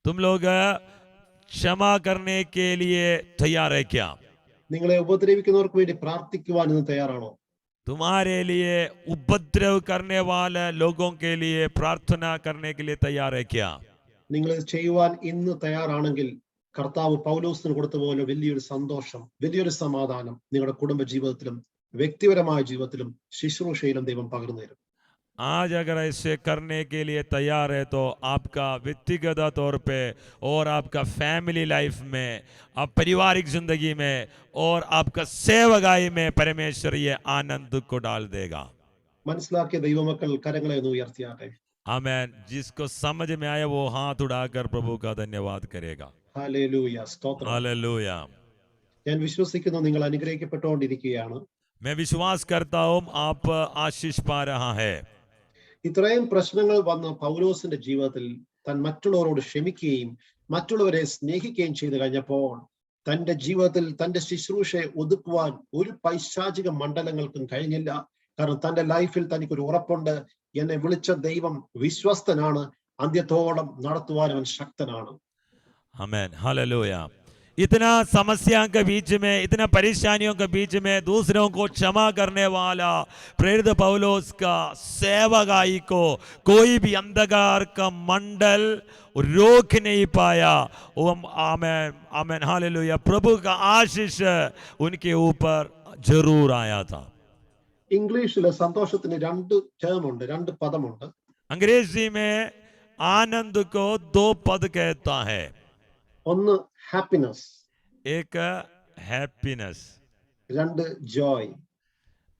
तुम लोग क्षमा करने के लिए तैयार है क्या? നിങ്ങളെ ഉപദ്രവിക്കുന്നവർക്ക് വേണ്ടി പ്രാർത്ഥിക്കുവാൻ ഇന്ന് തയ്യാറാണോ? तुम्हारे लिए उपद्रव करने वाले लोगों के लिए प्रार्थना करने के लिए तैयार है क्या? നിങ്ങൾ ഇത് ചെയ്യുവാൻ ഇന്ന് തയ്യാറാണെങ്കിൽ കർത്താവ് പൗലോസിന് കൊടുത്ത പോലെ വലിയൊരു സന്തോഷം, വലിയൊരു സമാധാനം നിങ്ങളുടെ കുടുംബ ജീവിതത്തിലും വ്യക്തിപരമായ ജീവിതത്തിലും ശുശ്രൂഷയിലും ദൈവം പകർന്നു തരും. आज अगर ऐसे करने के लिए तैयार है तो आपका व्यक्तिगत तौर पे और आपका फैमिली लाइफ में, आप पारिवारिक जिंदगी में और आपका सेवकाई में परमेश्वर ये आनंद को डाल देगा. മനസ്സിലാക്കിയ ദൈവമക്കൾ കരങ്ങളെ ഒന്ന് ഉയർത്തിയാട്ടെ. आमेन. जिसको समझ में आया वो हाथ उठाकर प्रभु का धन्यवाद करेगा. ഹല്ലേലൂയ, സ്തോത്രം. हालेलुया. ഞാൻ വിശ്വസിക്കുന്നു നിങ്ങൾ അനുഗ്രഹിക്കപ്പെട്ടുകൊണ്ടിരിക്കുകയാണ്. मैं विश्वास करता हूँ आप आशीष पा रहा है. ഇത്രയും പ്രശ്നങ്ങൾ വന്ന പൗലോസിന്റെ ജീവിതത്തിൽ താൻ മറ്റുള്ളവരോട് ക്ഷമിക്കുകയും മറ്റുള്ളവരെ സ്നേഹിക്കുകയും ചെയ്തു കഴിഞ്ഞപ്പോൾ തന്റെ ജീവിതത്തിൽ തന്റെ ശുശ്രൂഷയെ ഒതുക്കുവാൻ ഒരു പൈശാചിക മണ്ഡലങ്ങൾക്കും കഴിഞ്ഞില്ല. കാരണം തന്റെ ലൈഫിൽ തനിക്കൊരു ഉറപ്പുണ്ട്, എന്നെ വിളിച്ച ദൈവം വിശ്വസ്തനാണ്, അന്ത്യത്തോളം നടത്തുവാൻ അവൻ ശക്തനാണ്. आमेन. हालेलुया. इतना समस्या के बीच में, इतना परेशानियों के बीच में दूसरों को क्षमा करने वाला प्रेरित पौलुस का सेवकाई को कोई भी अंधकार का मंडल रोक नहीं पाया. आमेन. आमेन. हालेलुया. प्रभु का आशीष उनके ऊपर जरूर आया था. ഇംഗ്ലീഷിലെ സന്തോഷത്തിന് രണ്ട് ടേം ഉണ്ട്, രണ്ട് പദമുണ്ട്. अंग्रेजी में आनंद को दो पद कहता है. ഒന്ന് ഹാപ്പിനെസ്, एक हैप्पीनेस, രണ്ട് ജോയ്.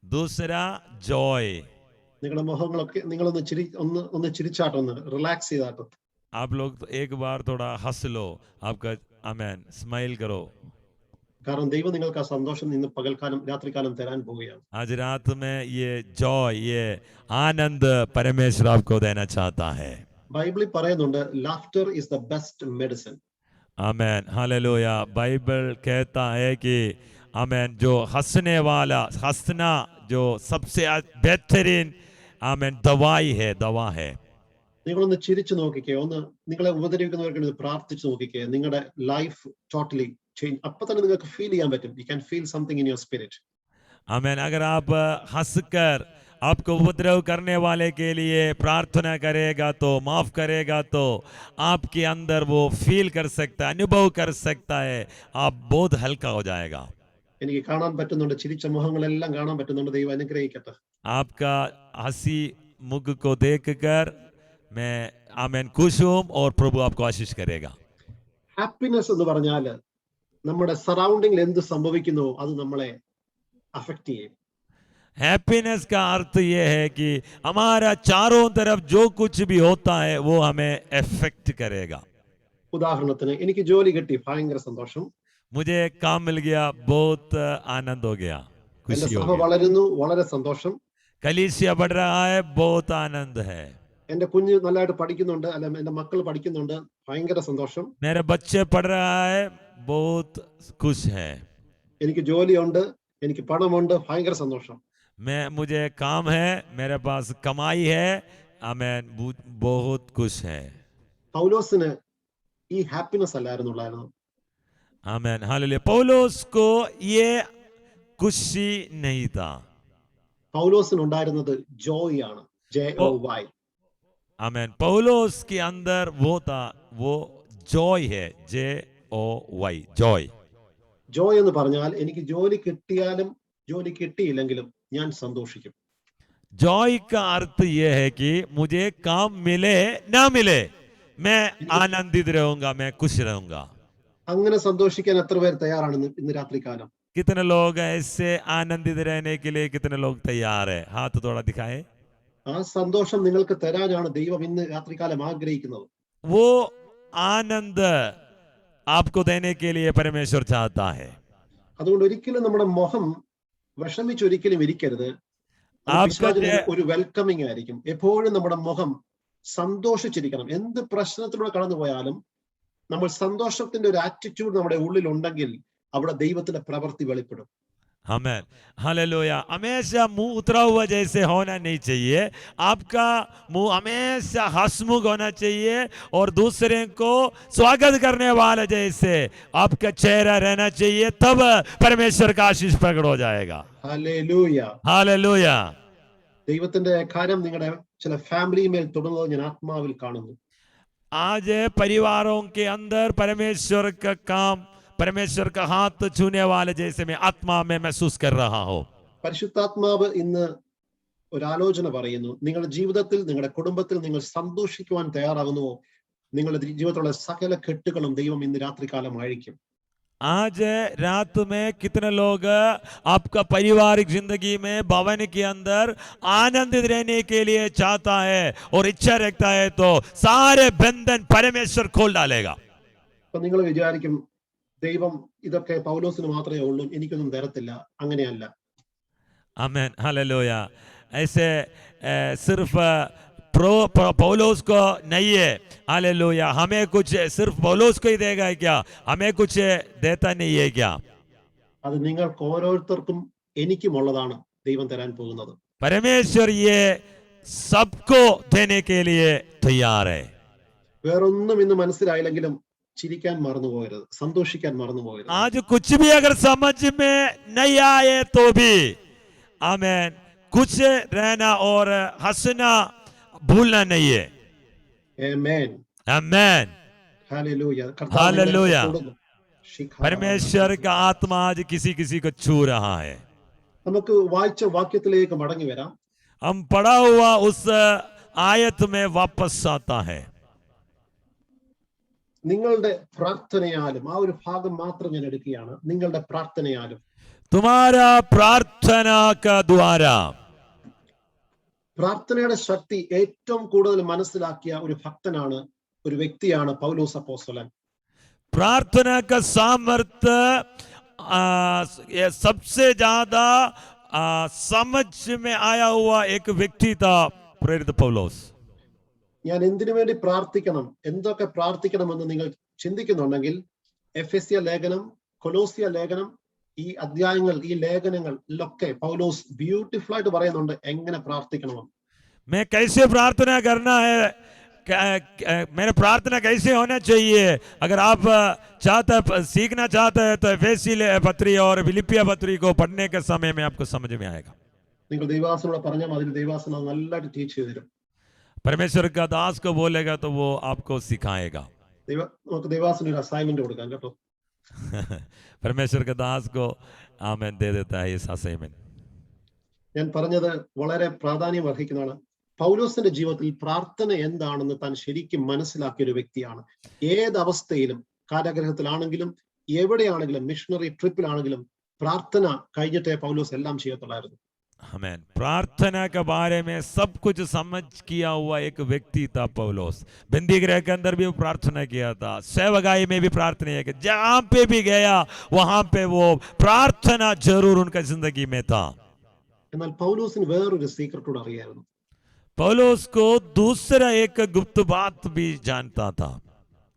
दूसरा जॉय. നിങ്ങളുടെ മുഖങ്ങളൊക്കെ നിങ്ങളൊന്ന് ഒന്ന് ചിരിച്ചാട്ടോ, ഒന്ന് റിലാക്സ് ചെയ്താട്ടോ. आप लोग तो एक बार थोड़ा हंस लो, आपका आमेन, स्माइल करो. കാരണം ദൈവം നിങ്ങൾക്ക് ആ സന്തോഷം ഇന്ന് പകൽക്കാലം രാത്രികാലം തരാൻ പോവുകയാണ്. आज रात में ये जॉय, ये आनंद परमेश्वर आपको देना चाहता है. ബൈബിളിൽ പറയുന്നുണ്ട് laughter is the best medicine. Amen. Hallelujah. Bible कहता है कि आमेन, जो हंसने वाला, हंसना जो सबसे बेहतरीन आमेन दवाई है, दवा है. നിങ്ങളൊന്ന് ചിരിച്ചു നോക്കിക്കേ, ഒന്ന് നിങ്ങളെ ഉപദ്രവിക്കുന്നവർക്ക് വേണ്ടി പ്രാർത്ഥിച്ചു നോക്കിക്കേ, നിങ്ങളുടെ ലൈഫ് ടോട്ടലി ചേഞ്ച്. അപ്പൊ തന്നെ നിങ്ങൾക്ക് ഫീൽ ചെയ്യാൻ പറ്റും, you can feel something in your spirit. Amen. अगर आप हंसकर आपको उपद्रव करने वाले के लिए प्रार्थना करेगा तो, माफ करेगा तो आपके अंदर वो फील कर सकता है, अनुभव कर सकता है, आप बहुत हल्का हो जाएगा. എനിക്ക് കാണാൻ പറ്റുന്നുണ്ട്, ചിരിച്ച മുഖങ്ങളെല്ലാം കാണാൻ പറ്റുന്നുണ്ട്. ദൈവം അനുഗ്രഹിക്കട്ടെ. आपका हंसी मुख को देखकर मैं आमेन खुश हूं और प्रभु आपको आशीष करेगा. ഹാപ്പിനെസ് എന്ന് പറഞ്ഞാൽ നമ്മുടെ സറൗണ്ടിങ്ങിൽ എന്ത് സംഭവിക്കുന്നു അത് നമ്മളെ അഫക്റ്റ് ചെയ്യും. हैप्पीनेस का अर्थ ये है कि हमारा चारों तरफ जो कुछ भी होता है वो हमें इफेक्ट करेगा. ഉദാഹരണത്തിന് എനിക്ക് ജോലി കിട്ടി, ഭയങ്കര സന്തോഷം. मुझे काम मिल गया, बहुत आनंद हो गया, എന്റെ खुशी हो സഭ गई. വളരുന്നു, വളരെ സന്തോഷം. कलीसिया बढ़ रहा है, बहुत आनंद है. എന്റെ കുഞ്ഞ് നല്ലതായിട്ട് പഠിക്കുന്നുണ്ട്, അല്ല എന്റെ മക്കൾ പഠിക്കുന്നുണ്ട്, ഭയങ്കര സന്തോഷം. मेरे बच्चे पढ़ रहा है, बहुत खुश है. എനിക്ക് ജോലിയുണ്ട്, എനിക്ക് പണമുണ്ട്, ഭയങ്കര സന്തോഷം. मुझे काम है, मेरे पास कमाई है, आमेन, बहुत खुश है. പൗലോസിന് ഈ ഹാപ്പിനെസ് അല്ലായിരുന്നുള്ളായിരുന്നു. आमेन, हालेलुया. पौलुस को ये खुशी नहीं था. പൗലോസിന് ഉണ്ടായിരുന്നത് ജോയ് ആണ്, JOY. आमेन. पौलुस के अंदर वो था, वो जॉय है, JOY, जॉय. ജോയ് എന്ന് പറഞ്ഞാൽ എനിക്ക് ജോലി കിട്ടിയാലും ജോലി കിട്ടിയില്ലെങ്കിലും ഞാൻ സന്തോഷിക്കും. जॉय का अर्थ ये है कि मुझे काम मिले ना मिले, मैं आनंदित रहूंगा, मैं खुश रहूंगा. അങ്ങനെ സന്തോഷിക്കാൻ എത്ര പേർ തയ്യാറാണ് ഇന്ന് രാത്രികാലം? कितने लोग ऐसे आनंदित रहने के लिए, कितने लोग तैयार है? हाथ थोड़ा दिखाए. ആ സന്തോഷം നിങ്ങൾക്ക് തരാനാണ് ദൈവം ഇന്ന് രാത്രികാലം ആഗ്രഹിക്കുന്നത്. वो आनंद आपको देने के लिए परमेश्वर चाहता है. അതുകൊണ്ട് ഒരിക്കലും നമ്മുടെ മുഖം വിഷമിച്ചൊരിക്കലും ഇരിക്കരുത്. ഒരു വെൽക്കമിങ് ആയിരിക്കും. എപ്പോഴും നമ്മുടെ മുഖം സന്തോഷിച്ചിരിക്കണം. എന്ത് പ്രശ്നത്തിലൂടെ കടന്നു പോയാലും നമ്മൾ സന്തോഷത്തിന്റെ ഒരു ആറ്റിറ്റ്യൂഡ് നമ്മുടെ ഉള്ളിൽ ഉണ്ടെങ്കിൽ അവിടെ ദൈവത്തിന്റെ പ്രവൃത്തി വെളിപ്പെടും. आमेन, हालेलुया. हमेशा मुंह उतरा हुआ जैसे होना नहीं चाहिए. आपका मुंह हमेशा हंसमुख होना चाहिए और दूसरे को स्वागत करने वाला जैसे आपका चेहरा रहना चाहिए, तब परमेश्वर का आशीष प्रकट हो जाएगा. Hallelujah, hallelujah. ദൈവത്തിന്റെ കാര്യം നിങ്ങളുടെ ചില ഫാമിലി മേൽ തുടങ്ങുന്നത് ഞാൻ ആത്മാവിൽ കാണുന്നു. आज परिवारों के अंदर परमेश्वर का काम, परमेश्वर का हाथ छूने वाले जैसे मैं आत्मा में महसूस कर रहा हूं. പരിശുദ്ധാത്മാവ് ഇന്ന് ഒരു ആലോചന പറയുന്നു. നിങ്ങളുടെ ജീവിതത്തിൽ, നിങ്ങളുടെ കുടുംബത്തിൽ നിങ്ങൾ സന്തോഷിക്കുവാൻ തയ്യാറാകുന്നുവോ? നിങ്ങളുടെ ജീവിതത്തിലുള്ള സകല കെട്ടുകളും ദൈവം ഇന്ന് രാത്രികാലം അഴിക്കും. आज रात में कितने लोग आपका पारिवारिक जिंदगी में, भवन के अंदर आनंदित रहने के लिए चाहता है और इच्छा रखता है, तो सारे बंधन परमेश्वर खोल डालेगा. അപ്പൊ നിങ്ങൾ വിചാരിക്കും ദൈവം ഇതൊക്കെ പൗലോസിന് മാത്രമേ ഉള്ളൂ, എനിക്കൊന്നും തരത്തില്ല. അങ്ങനെയല്ല. आमेन, हालेलुया. ऐसे सिर्फ पौलुस को नहीं है, हालेलुया. हमें कुछ सिर्फ पौलुस को ही देगा क्या? हमें कुछ देता नहीं है क्या? അത് നിങ്ങൾക്ക് ഓരോരുത്തർക്കും എനിക്കുമുള്ളതാണ് ദൈവം തരാൻ പോകുന്നത്. परमेश्वर ये सबको देने के लिए तैयार है. വേറൊന്നും ഇന്ന് മനസ്സിലായില്ലെങ്കിലും ചിരിക്കാൻ മറന്നു പോകരുത്, സന്തോഷിക്കാൻ മറന്നു പോകരുത്. आज कुछ भी अगर समझ में नहीं आए तो भी आमेन, कुछ रहना और हंसना भूलना नहीं है. ആമേൻ, आमेन, ഹല്ലേലൂയ. हालेलुया. परमेश्वर का आत्मा आज किसी किसी को छू रहा है. നമുക്ക് വായിച്ച വാക്യത്തിലേക്ക് മടങ്ങി വരാം. हम पढ़ा हुआ उस आयत में वापस आता है. നിങ്ങളുടെ പ്രാർത്ഥനയാലും, ആ ഒരു ഭാഗം മാത്രം ഞാൻ എടുക്കുകയാണ്. നിങ്ങളുടെ പ്രാർത്ഥനയാലും, तुम्हारा प्रार्थना का द्वारा. പ്രാർത്ഥനയുടെ ശക്തി ഏറ്റവും കൂടുതൽ മനസ്സിലാക്കിയ ഒരു ഭക്തനാണ്, ഒരു വ്യക്തിയാണ് പൗലോസ് അപ്പോസ്തലൻ. प्रार्थना का सामर्थ्य सबसे ज्यादा समझ में आया हुआ एक व्यक्ति था प्रेरित पौलुस. ഞാൻ എന്തിനു വേണ്ടി പ്രാർത്ഥിക്കണം, എന്തൊക്കെ പ്രാർത്ഥിക്കണമെന്ന് നിങ്ങൾ ചിന്തിക്കുന്നുണ്ടെങ്കിൽ എഫെസ്യ ലേഖനം, കൊലോസ്യ ലേഖനം, ഈ അധ്യായങ്ങൾ, ഈ ലേഖനങ്ങളിലൊക്കെ പൗലോസ് ബ്യൂട്ടിഫുൾ ആയിട്ട് പറയുന്നുണ്ട് എങ്ങനെ പ്രാർത്ഥിക്കണമെന്ന്. मैं कैसे प्रार्थना करना है, मेरा प्रार्थना कैसे होना चाहिए. अगर आप सीखना चाहते हैं तो एफेसी पत्री और फिलिपिया पत्री को पढ़ने के समय में आपको समझ में आएगा. നിങ്ങൾ ദൈവാസനോട് പറഞ്ഞാൽ അതിന് ദൈവാസന നല്ലതായിട്ട് ടീച്ച് ചെയ്തു തരും. परमेश्वर का दास को बोलेगा तो वो आपको सिखाएगा. നമുക്ക് ദൈവാസന ഒരു അസൈൻമെന്റ് കൊടുക്കാം കേട്ടോ. परमेश्वर के दास को आमेन दे देता है इस असाइनमेंट। ഞാൻ പറഞ്ഞത് വളരെ പ്രാധാന്യം അർഹിക്കുന്നതാണ്. പൗലോസിന്റെ ജീവിതത്തിൽ പ്രാർത്ഥന എന്താണെന്ന് താൻ ശരിക്കും മനസ്സിലാക്കിയ ഒരു വ്യക്തിയാണ്. ഏത് അവസ്ഥയിലും, കാരാഗ്രഹത്തിലാണെങ്കിലും എവിടെയാണെങ്കിലും മിഷണറി ട്രിപ്പിലാണെങ്കിലും പ്രാർത്ഥന കഴിഞ്ഞിട്ടേ പൗലോസ് എല്ലാം ചെയ്യത്തുള്ളായിരുന്നു. आमेन। प्रार्थना के बारे में सब कुछ समझ किया हुआ एक व्यक्ति था पौलुस। बंदी गृह के अंदर भी वो प्रार्थना किया था, सेवकाई में भी प्रार्थना किया, जहां पे भी गया वहां पे वो प्रार्थना जरूर उनका जिंदगी में था। എന്നാൽ പൗലോസിന് വേറൊരു സീക്രട്ട് കൂടെ അറിയായിരുന്നു. पौलुस को दूसरा एक गुप्त बात भी जानता था।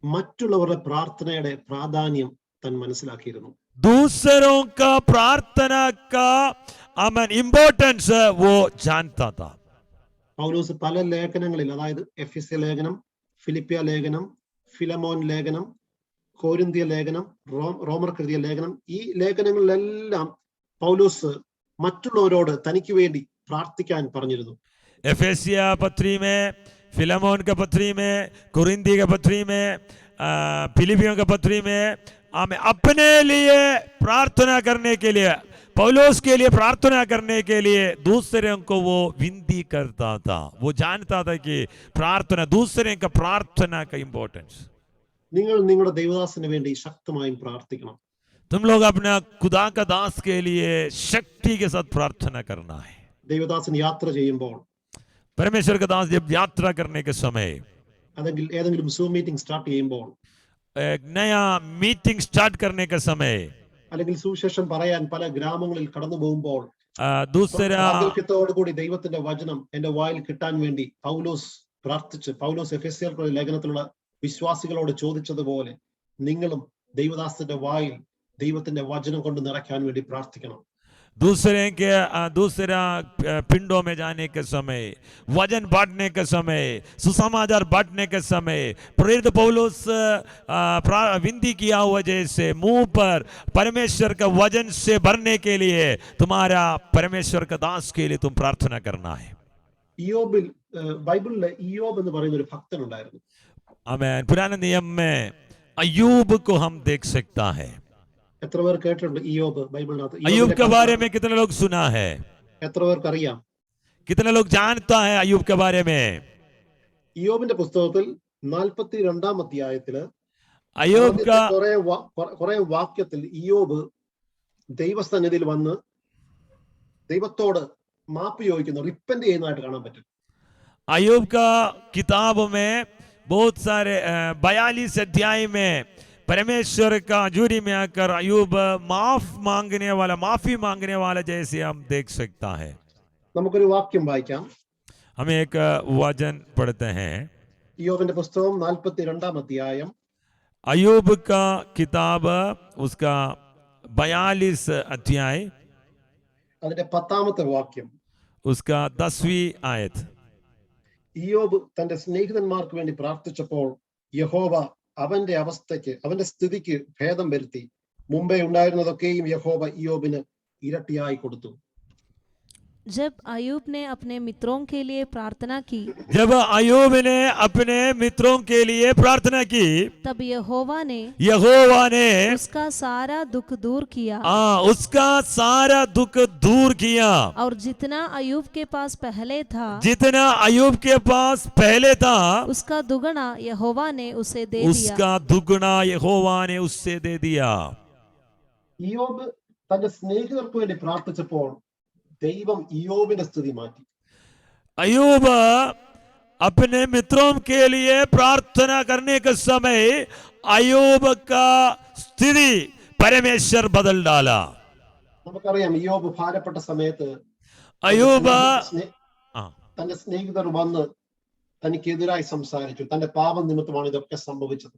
മറ്റുള്ളവരുടെ പ്രാർത്ഥനയുടെ പ്രാധാന്യം താൻ മനസ്സിലാക്കിയിരുന്നു. दूसरों का प्रार्थना का अमन इम्पोर्टेंस वो जानता था। പൗലോസ് പല ലേഖനങ്ങളിൽ, അതായത് എഫെസ്യ ലേഖനം, ഫിലിപ്പിയ ലേഖനം, ഫിലമോൻ ലേഖനം, കോരിന്തിയ ലേഖനം, റോമർക്കെഴുതിയ ലേഖനം, ഈ ലേഖനങ്ങളിലെല്ലാം പൗലോസ് മറ്റുള്ളവരോട് തനിക്ക് വേണ്ടി പ്രാർത്ഥിക്കാൻ പറഞ്ഞിരുന്നു. एफेसिया पत्री में, फिलेमोन का पत्री में, कुरिन्दी का पत्री में, फिलिपियों का पत्री में हमें अपने लिए प्रार्थना करने के लिए, पौलुस के लिए प्रार्थना करने के लिए दूसरों को वो विनती करता था। वो जानता था कि प्रार्थना, दूसरे का प्रार्थना का इंपॉर्टेंस। നിങ്ങൾ നിങ്ങളുടെ ദൈവദാസന് വേണ്ടി ശക്തമായും പ്രാർത്ഥിക്കണം. तुम लोग अपना खुदा का दास के लिए शक्ति के साथ प्रार्थना करना है। ദൈവദാസൻ യാത്ര ചെയ്യുമ്പോൾ, परमेश्वर का दास जब यात्रा करने के समय, അല്ലെങ്കിൽ ഏതെങ്കിലും സൂം മീറ്റിംഗ് സ്റ്റാർട്ട് ചെയ്യുമ്പോൾ, एक नया मीटिंग स्टार्ट करने का समय, അല്ലെങ്കിൽ സുവിശേഷം പറയാൻ പല ഗ്രാമങ്ങളിൽ കടന്നു പോകുമ്പോൾ, दूसरा പ്രാഗൽഭ്യത്തോടുകൂടി ദൈവത്തിന്റെ വചനം എന്റെ വായിൽ കിട്ടാൻ വേണ്ടി പൗലോസ് പ്രാർത്ഥിച്ച്, പൗലോസ് എഫെസ്യർക്കുള്ള ലേഖനത്തിലുള്ള വിശ്വാസികളോട് ചോദിച്ചതുപോലെ നിങ്ങളും ദൈവദാസന്റെ വായിൽ ദൈവത്തിന്റെ വചനം കൊണ്ട് നിറയ്ക്കാൻ വേണ്ടി പ്രാർത്ഥിക്കണം. दूसरा पिंडों में जाने के समय, वजन बांटने के समय, सुसमाचार बांटने के समय, प्रेरित पौलुस विनती किया हुआ जैसे मुंह पर परमेश्वर का वजन से भरने के लिए तुम्हारा परमेश्वर का दास के लिए तुम प्रार्थना करना है। ഇയ്യോബിൽ, ബൈബിളിലെ ഇയ്യോബ് എന്ന് പറയുന്ന ഒരു ഭക്തൻ ഉണ്ടായിരുന്നു. आमीन। पुराने नियम में अय्यूब को हम देख सकता है। എത്ര പേർ കേട്ടിട്ടുണ്ട് ഇയ്യോബ്? ബൈബിളിനകത്ത് अय्यूब के बारे में कितने लोग सुना है? എത്ര പേർക്ക് അറിയാം? कितने लोग जानता है अय्यूब के बारे में? ഇയ്യോബിന്റെ പുസ്തകത്തിൽ 42-ാം അധ്യായത്തില് अय्यूब का കുറെ വാക്യത്തിൽ ഇയ്യോബ് ദൈവസന്നിധിയിൽ വന്ന് ദൈവത്തോട് മാപ്പ് ചോദിക്കുന്നു, റിപ്പന്റ് ചെയ്യുന്നതായിട്ട് കാണാൻ പറ്റും. अय्यूब का किताब में बहुत सारे 42 अध्याय में परमेश्वर का हजूरी में आकर अय्यूब माफी मांगने वाला जैसे हम देख सकता है। നമുക്കൊരു വാക്യം വായിക്കാം. हम एक वचन पढ़ते हैं। ഇയ്യോബിന്റെ പുസ്തകം 42-ാം അധ്യായം, अय्यूब का किताब उसका 42 अध्याय, അതിന്റെ 10-ാമത്തെ വാക്യം, उसका 10वीं आयत। ഇയ്യോബ് തന്റെ സ്നേഹിതന്മാർക്ക് വേണ്ടി പ്രാർത്ഥിച്ചപ്പോൾ യഹോവ അവന്റെ അവസ്ഥയ്ക്ക്, അവന്റെ സ്ഥിതിക്ക് ഭേദം വരുത്തി. മുമ്പേ ഉണ്ടായിരുന്നതൊക്കെയും യഹോവ ഇയ്യോബിന് ഇരട്ടിയായി കൊടുത്തു. जब अय्यूब ने अपने मित्रों के लिए प्रार्थना की, जब अय्यूब ने अपने मित्रों के लिए प्रार्थना की, तब यहोवा ने उसका सारा दुख दूर किया। उसका सारा दुख दूर किया। और जितना अय्यूब के पास पहले था, उसका दुगना यहोवा ने उसे दे दिया। ഇയ്യോബ് തന്റെ സ്നേഹിതർക്ക് വേണ്ടി പ്രാർത്ഥിച്ചപ്പോൾ ദൈവം ഇയ്യോബിന്റെ സ്ഥിതി മാറ്റി. अय्यूब अपने मित्रों के लिए प्रार्थना करने के समय अय्यूब का स्थिति परमेश्वर बदल डाला। നമുക്കറിയാം ഇയ്യോബ് ഭാരപ്പെട്ട സമയത്ത് അയ്യൂബ് തന്റെ സ്നേഹിതർ വന്ന് തനിക്കെതിരായി സംസാരിച്ചു. തന്റെ പാപം നിമിത്തമാണ് ഇതൊക്കെ സംഭവിച്ചത്.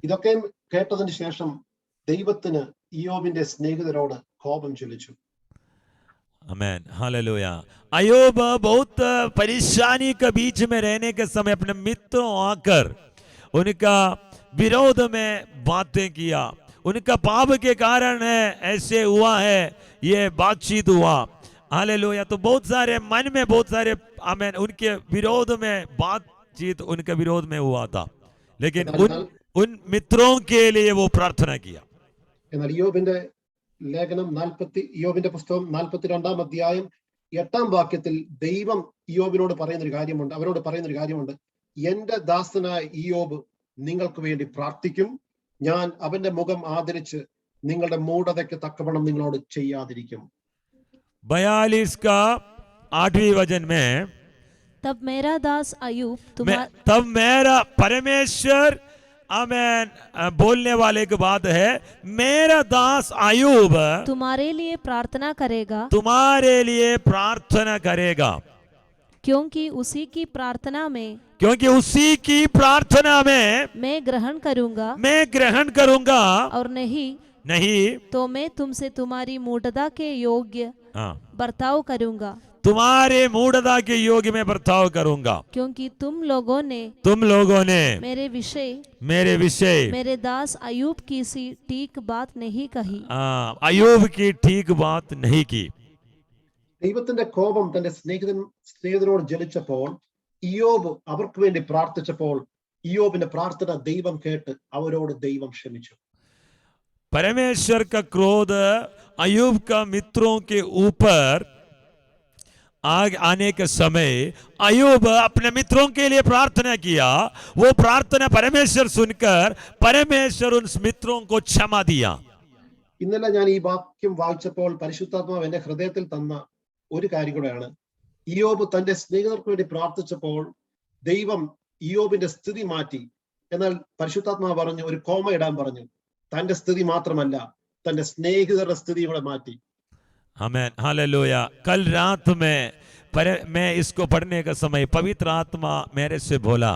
ഇതൊക്കെ കേട്ടതിന് ശേഷം ദൈവത്തിന് ഇയ്യോബിന്റെ സ്നേഹിതരോട് കോപം ചൊല്ലിച്ചു. आमीन, हालेलुया। अय्यूब बहुत परेशानी के बीच में रहने के समय अपने मित्रों आकर उनका विरोध में बातें किया। उनका पाप के कारण है ऐसे हुआ है, ये बातचीत हुआ। हालेलुया। तो बहुत सारे मन में बहुत सारे आमीन उनके विरोध में बातचीत उनके विरोध में हुआ था, लेकिन उन मित्रों के लिए वो प्रार्थना किया. എന്നാൽ യോബിന്റെ ലേഖനം യോബിന്റെ പുസ്തകം 42 അധ്യായം 8 വാക്യത്തിൽ ദൈവം യോബിനോട് പറയുന്നൊരു കാര്യമുണ്ട്, അവരോട് പറയുന്നൊരു കാര്യമുണ്ട്. എന്റെ ദാസനായ യോബ് നിങ്ങൾക്ക് വേണ്ടി പ്രാർത്ഥിക്കും, ഞാൻ അവന്റെ മുഖം ആദരിച്ച് നിങ്ങളുടെ മൂഢതയ്ക്ക് തക്കവണ്ണം നിങ്ങളോട് ചെയ്യാതിരിക്കും. 42 का 8वीं वचन में तब मेरा दास अय्यूब तब मेरा परमेश्वर आमेन बोलने वाले की बात है, मेरा दास अय्यूब तुम्हारे लिए प्रार्थना करेगा, तुम्हारे लिए प्रार्थना करेगा, क्योंकि उसी की प्रार्थना में मैं ग्रहण करूंगा और नहीं तो मैं तुमसे तुम्हारी मूढ़ता के योग्य बर्ताव करूंगा, तुम्हारे मूढ़ता के योग्य में बर्ताव करूंगा, क्योंकि तुम लोगों ने मेरे विषय मेरे दास अय्यूब की सी ठीक बात नहीं कही. अय्यूब की ठीक बात नहीं की. ദൈവത്തിന്റെ കോപം തന്റെ സ്നേഹിതനോട് ജ്വലിച്ചപ്പോൾ ഇയ്യോബ് അവർക്ക് വേണ്ടി പ്രാർത്ഥിച്ചപ്പോൾ ഇയ്യോബിന്റെ പ്രാർത്ഥന ദൈവം കേട്ട് അവരോട് ദൈവം ക്ഷമിച്ചു. परमेश्वर का क्रोध अय्यूब का मित्रों के ऊपर आने के समय अय्यूब अपने मित्रों के लिए प्रार्थना किया. वो प्रार्थना परमेश्वर सुनकर परमेश्वर उन मित्रों को क्षमा दिया. ഇന്നലെ ഞാൻ ഈ വാക്യം വായിച്ചപ്പോൾ പരിശുദ്ധാത്മാവ് എന്റെ ഹൃദയത്തിൽ തന്ന ഒരു കാര്യം കൂടെയാണ്. ഇയ്യോബ് തന്റെ സ്നേഹിതർക്ക് വേണ്ടി പ്രാർത്ഥിച്ചപ്പോൾ ദൈവം ഇയ്യോബിന്റെ സ്ഥിതി മാറ്റി. എന്നാൽ പരിശുദ്ധാത്മാവ് പറഞ്ഞു, ഒരു കോമ ഇടാൻ പറഞ്ഞു. തന്റെ സ്ഥിതി മാത്രമല്ല, തന്റെ സ്നേഹിതരുടെ സ്ഥിതി കൂടെ മാറ്റി. आमेन, हालेलुया. कल रात में मैं इसको पढ़ने का समय पवित्र आत्मा मेरे से बोला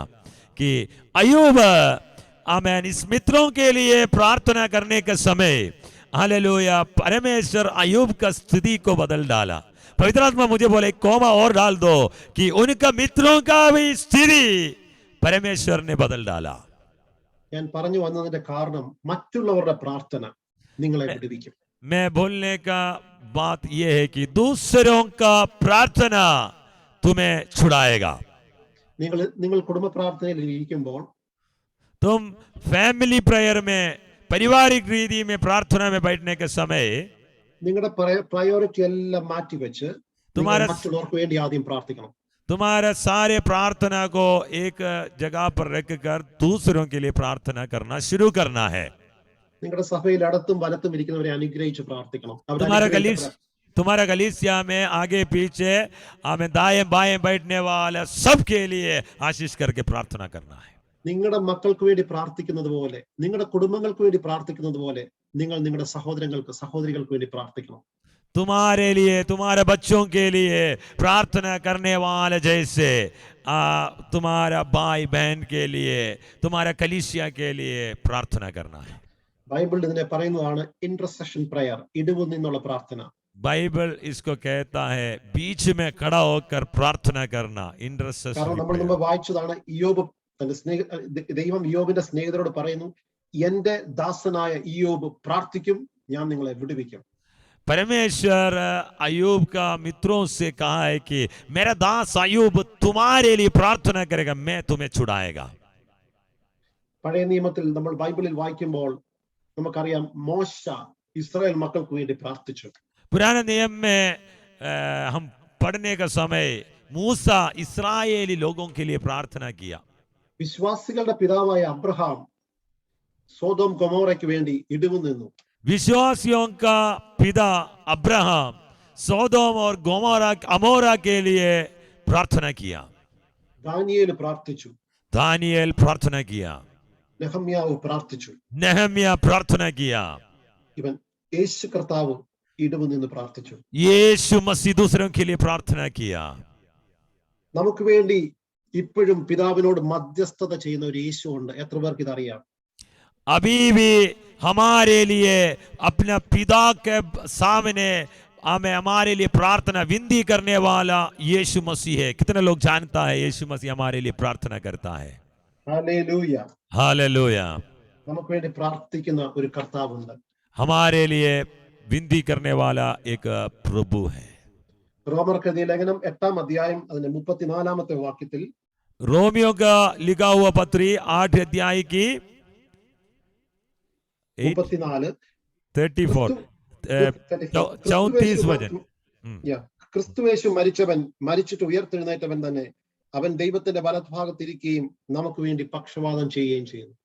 कि अय्यूब आमेन इस मित्रों के लिए प्रार्थना करने के समय हालेलुया परमेश्वर अय्यूब का स्थिति को बदल डाला. पवित्र आत्मा मुझे बोले एक कोमा और डाल दो कि उनका मित्रों का भी स्थिति परमेश्वर ने बदल डाला. ഞാൻ പറഞ്ഞു വന്നതിന്റെ കാരണം മറ്റുള്ളവരുടെ പ്രാർത്ഥന നിങ്ങളെ വിടുവിക്കും. मैं बोलने का बात यह है कि दूसरों का प्रार्थना तुम्हें छुड़ाएगा. നിങ്ങൾ കുടുംബ പ്രാർത്ഥനയിൽ ഇരിക്കുമ്പോൾ तुम फैमिली प्रेयर में पारिवारिक रीति में प्रार्थना में बैठने के समय നിങ്ങളുടെ പ്രയോറിറ്റി എല്ലാം മാറ്റി വെച്ച് മറ്റുള്ളവർക്ക് വേണ്ടി ആദ്യം പ്രാർത്ഥിക്കണം. तुम्हारा सारे प्रार्थना को एक जगह पर रखकर दूसरों के लिए प्रार्थना करना शुरू करना है. നിങ്ങളുടെ സഭയിൽ അടുത്തും വലത്തും ഇരിക്കുന്നവരെ അനുഗ്രഹിച്ച് പ്രാർത്ഥിക്കണം. तुम्हारा कलीसिया में आगे पीछे हमें दाएं बाएं बैठने वाले सबके लिए आशीष करके प्रार्थना करना है. നിങ്ങളുടെ മക്കൾക്ക് വേണ്ടി പ്രാർത്ഥിക്കുന്നത് പോലെ, നിങ്ങളുടെ കുടുംബങ്ങൾക്ക് വേണ്ടി പ്രാർത്ഥിക്കുന്നത് പോലെ നിങ്ങൾ നിങ്ങളുടെ സഹോദരികൾക്ക് വേണ്ടി പ്രാർത്ഥിക്കണം. तुम्हारे लिए, तुम्हारे बच्चों के लिए प्रार्थना करने वाले जैसे तुम्हारा भाई बहन के लिए, तुम्हारा कलीसिया के लिए प्रार्थना करना है. ബൈബിൾ ഇതിനെ പറയുന്നതാണ് ഇന്റർസെഷൻ പ്രയർ, ഇടവിൽ നിന്നുള്ള പ്രാർത്ഥന. बाइबल इसको कहता है बीच में खड़ा होकर प्रार्थना करना, इंटरसेशन. കാരണം നമ്മൾ മുമ്പ് വായിച്ചതാണ്, ദൈവം ഇയ്യോബിന്റെ സ്നേഹിതരോട് പറയുന്നു, എന്റെ ദാസനായ ഇയ്യോബ് പ്രാർത്ഥിക്കും, ഞാൻ നിങ്ങളെ വിടുവിക്കും. परमेश्वर अय्यूब का मित्रों से कहा है कि मेरा दास अय्यूब तुम्हारे लिए प्रार्थना करेगा, मैं तुम्हें छुड़ाएगा. പഴയ നിയമത്തിൽ നമ്മൾ ബൈബിളിൽ വായിക്കുമ്പോൾ നമുക്കറിയാം, മോശ ഇസ്രായേൽ മക്കൾക്ക് വേണ്ടി പ്രാർത്ഥിച്ചു. पुराने नियम में हम पढ़ने का समय मूसा इस्राएली लोगों के लिए प्रार्थना किया. വിശ്വാസികളുടെ പിതാവായ അബ്രഹാം സോദോം ഗൊമോറയ്ക്ക് വേണ്ടി ഇടിവ് നിന്നു. विश्वासियों का पिता अब्राहम सोदोम और अमोरा के लिए प्रार्थना किया. ദാനിയേൽ പ്രാർത്ഥിച്ചു. दानिയേൽ प्रार्थना किया. नेहम्या प्रार्थना किया. ഇവൻ യേശു കർത്താവ് ഇടിവ് നിന്ന് പ്രാർത്ഥിച്ചു. यीशु मसीह दूसरों के लिए प्रार्थना किया. നമുക്ക് വേണ്ടി ഇപ്പോഴും പിതാവിനോട് മധ്യസ്ഥത ചെയ്യുന്ന ഒരു യേശു ഉണ്ട്. എത്ര പേർക്ക് ഇതറിയാം? अभी भी हमारे लिए अपना पिता के सामने हमारे लिए प्रार्थना विनती करने वाला यीशु मसीह है. कितने लोग जानता है यीशु मसीह हमारे लिए प्रार्थना करता है? Hallelujah, hallelujah. നമുക്ക് വേണ്ടി പ്രാർത്ഥിക്കുന്ന ഒരു കർത്താവുണ്ട്. हमारे लिए विनती करने वाला एक प्रभु है. റോമർക്കെഴുതിയ ലേഖനം 8 അധ്യായം അതിന്റെ 34 വാക്യത്തിൽ, रोमियो का लिखा हुआ पत्री 8 अध्याय की 34, 34 34 വചൻ. ക്രിസ്തുവേശു മരിച്ചവൻ, മരിച്ചിട്ട് ഉയർത്തെഴുന്നേറ്റവൻ തന്നെ, അവൻ ദൈവത്തിന്റെ വലഭാഗത്തിരിക്കുകയും നമുക്ക് വേണ്ടി പക്ഷവാദം ചെയ്യുകയും ചെയ്യുന്നു.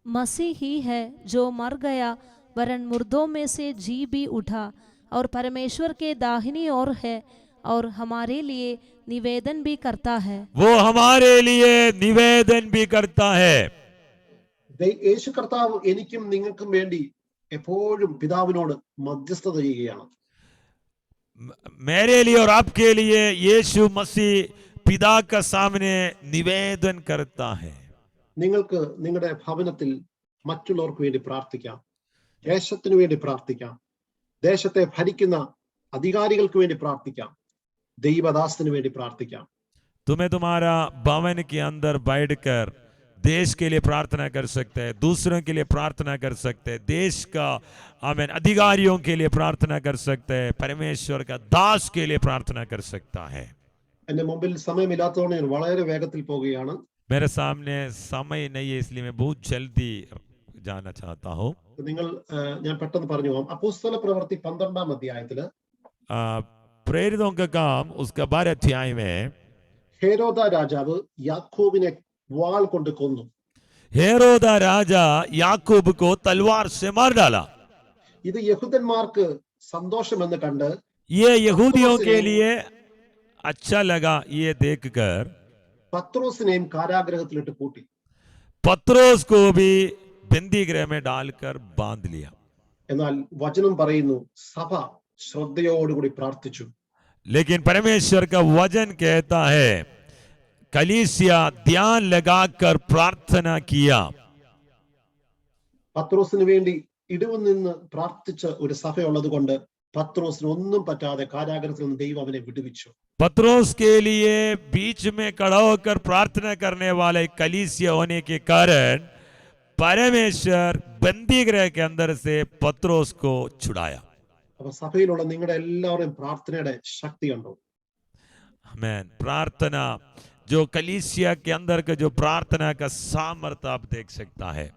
मसीह ही है जो मर गया वरन मुर्दों में से जी भी उठा और परमेश्वर के दाहिनी ओर है और हमारे लिए निवेदन भी करता है. वो हमारे लिए निवेदन भी करता है. യേശു കർത്താവ് എനിക്കും നിങ്ങൾക്കും വേണ്ടി എപ്പോഴും പിതാവിനോട് മധ്യസ്ഥത ചെയ്യുകയാണ്. मेरे लिए और आपके लिए यीशु मसीह पिता के सामने निवेदन करता है. നിങ്ങൾക്ക് നിങ്ങളുടെ ഭവനത്തിൽ മറ്റുള്ളവർക്ക് വേണ്ടി പ്രാർത്ഥിക്കാം, ദേശത്തിന് വേണ്ടി പ്രാർത്ഥിക്കാം, ദേശത്തെ ഭരിക്കുന്ന അധികാരികൾക്ക് വേണ്ടി പ്രാർത്ഥിക്കാം, ദൈവദാസത്തിന് വേണ്ടി പ്രാർത്ഥിക്കാം. तुम्हें तुम्हारा भवन के अंदर बैठकर देश के लिए प्रार्थना कर सकते हैं, दूसरों के लिए प्रार्थना कर सकते हैं, देश का आमीन अधिकारियों के लिए प्रार्थना कर सकते हैं, परमेश्वर का दास के लिए प्रार्थना कर सकता है. എന്റെ മുമ്പിൽ സമയമില്ലാത്തതുകൊണ്ട് ഞാൻ വളരെ വേഗത്തിൽ പോവുകയാണ്. मेरे सामने समय नहीं है इसलिए मैं बहुत जल्दी जाना चाहता हूँ. നിങ്ങൾ ഞാൻ പെട്ടെന്ന് പറഞ്ഞു പോകാം. അപ്പോസ്തല പ്രവൃത്തി 12-ാം അധ്യായത്തില് प्रेरितों का काम उसका 12 अध्याय में ഹേരോദ രാജാവ് യാക്കോബിനെ വാൾ കൊണ്ട് കൊന്നു. हेरोदा राजा याकूब को तलवार से मार डाला. ഇത് യഹൂദന്മാർക്ക് സന്തോഷമെന്ന് കണ്ട് ये यहूदियों के लिए अच्छा लगा. ये देखकर പത്രോസിനെയും കാരാഗ്രഹത്തിലിട്ട് പൂട്ടി. पत्रोस को भी बंदी गृह में डालकर बांध लिया. എന്നാൽ വചനം പറയുന്നു സഭ ശ്രദ്ധയോടുകൂടി പ്രാർത്ഥിച്ചു. लेकिन परमेश्वर का वचन कहता है कलीसिया ध्यान लगाकर प्रार्थना किया. പത്രോസിന് വേണ്ടി ഇടിവിൽ നിന്ന് പ്രാർത്ഥിച്ച ഒരു സഭയുള്ളത് കൊണ്ട് പത്രോസിന് ഒന്നും പറ്റാതെ കാരാഗ്രഹത്തിൽ നിന്ന് ദൈവം അവനെ വിടുവിച്ചു. पत्रोस के लिए बीच में खड़ा होकर प्रार्थना करने वाले कलीसिया होने के कारण परमेश्वर बंदी गृह के अंदर से पत्रोस को छुड़ाया. അപ്പൊ സഭയിലുള്ള നിങ്ങളുടെ എല്ലാവരുടെയും പ്രാർത്ഥനയുടെ ശക്തി കണ്ടോ? आमीन. प्रार्थना जो कलीसिया के अंदर का जो प्रार्थना का सामर्थ्य आप देख सकता है.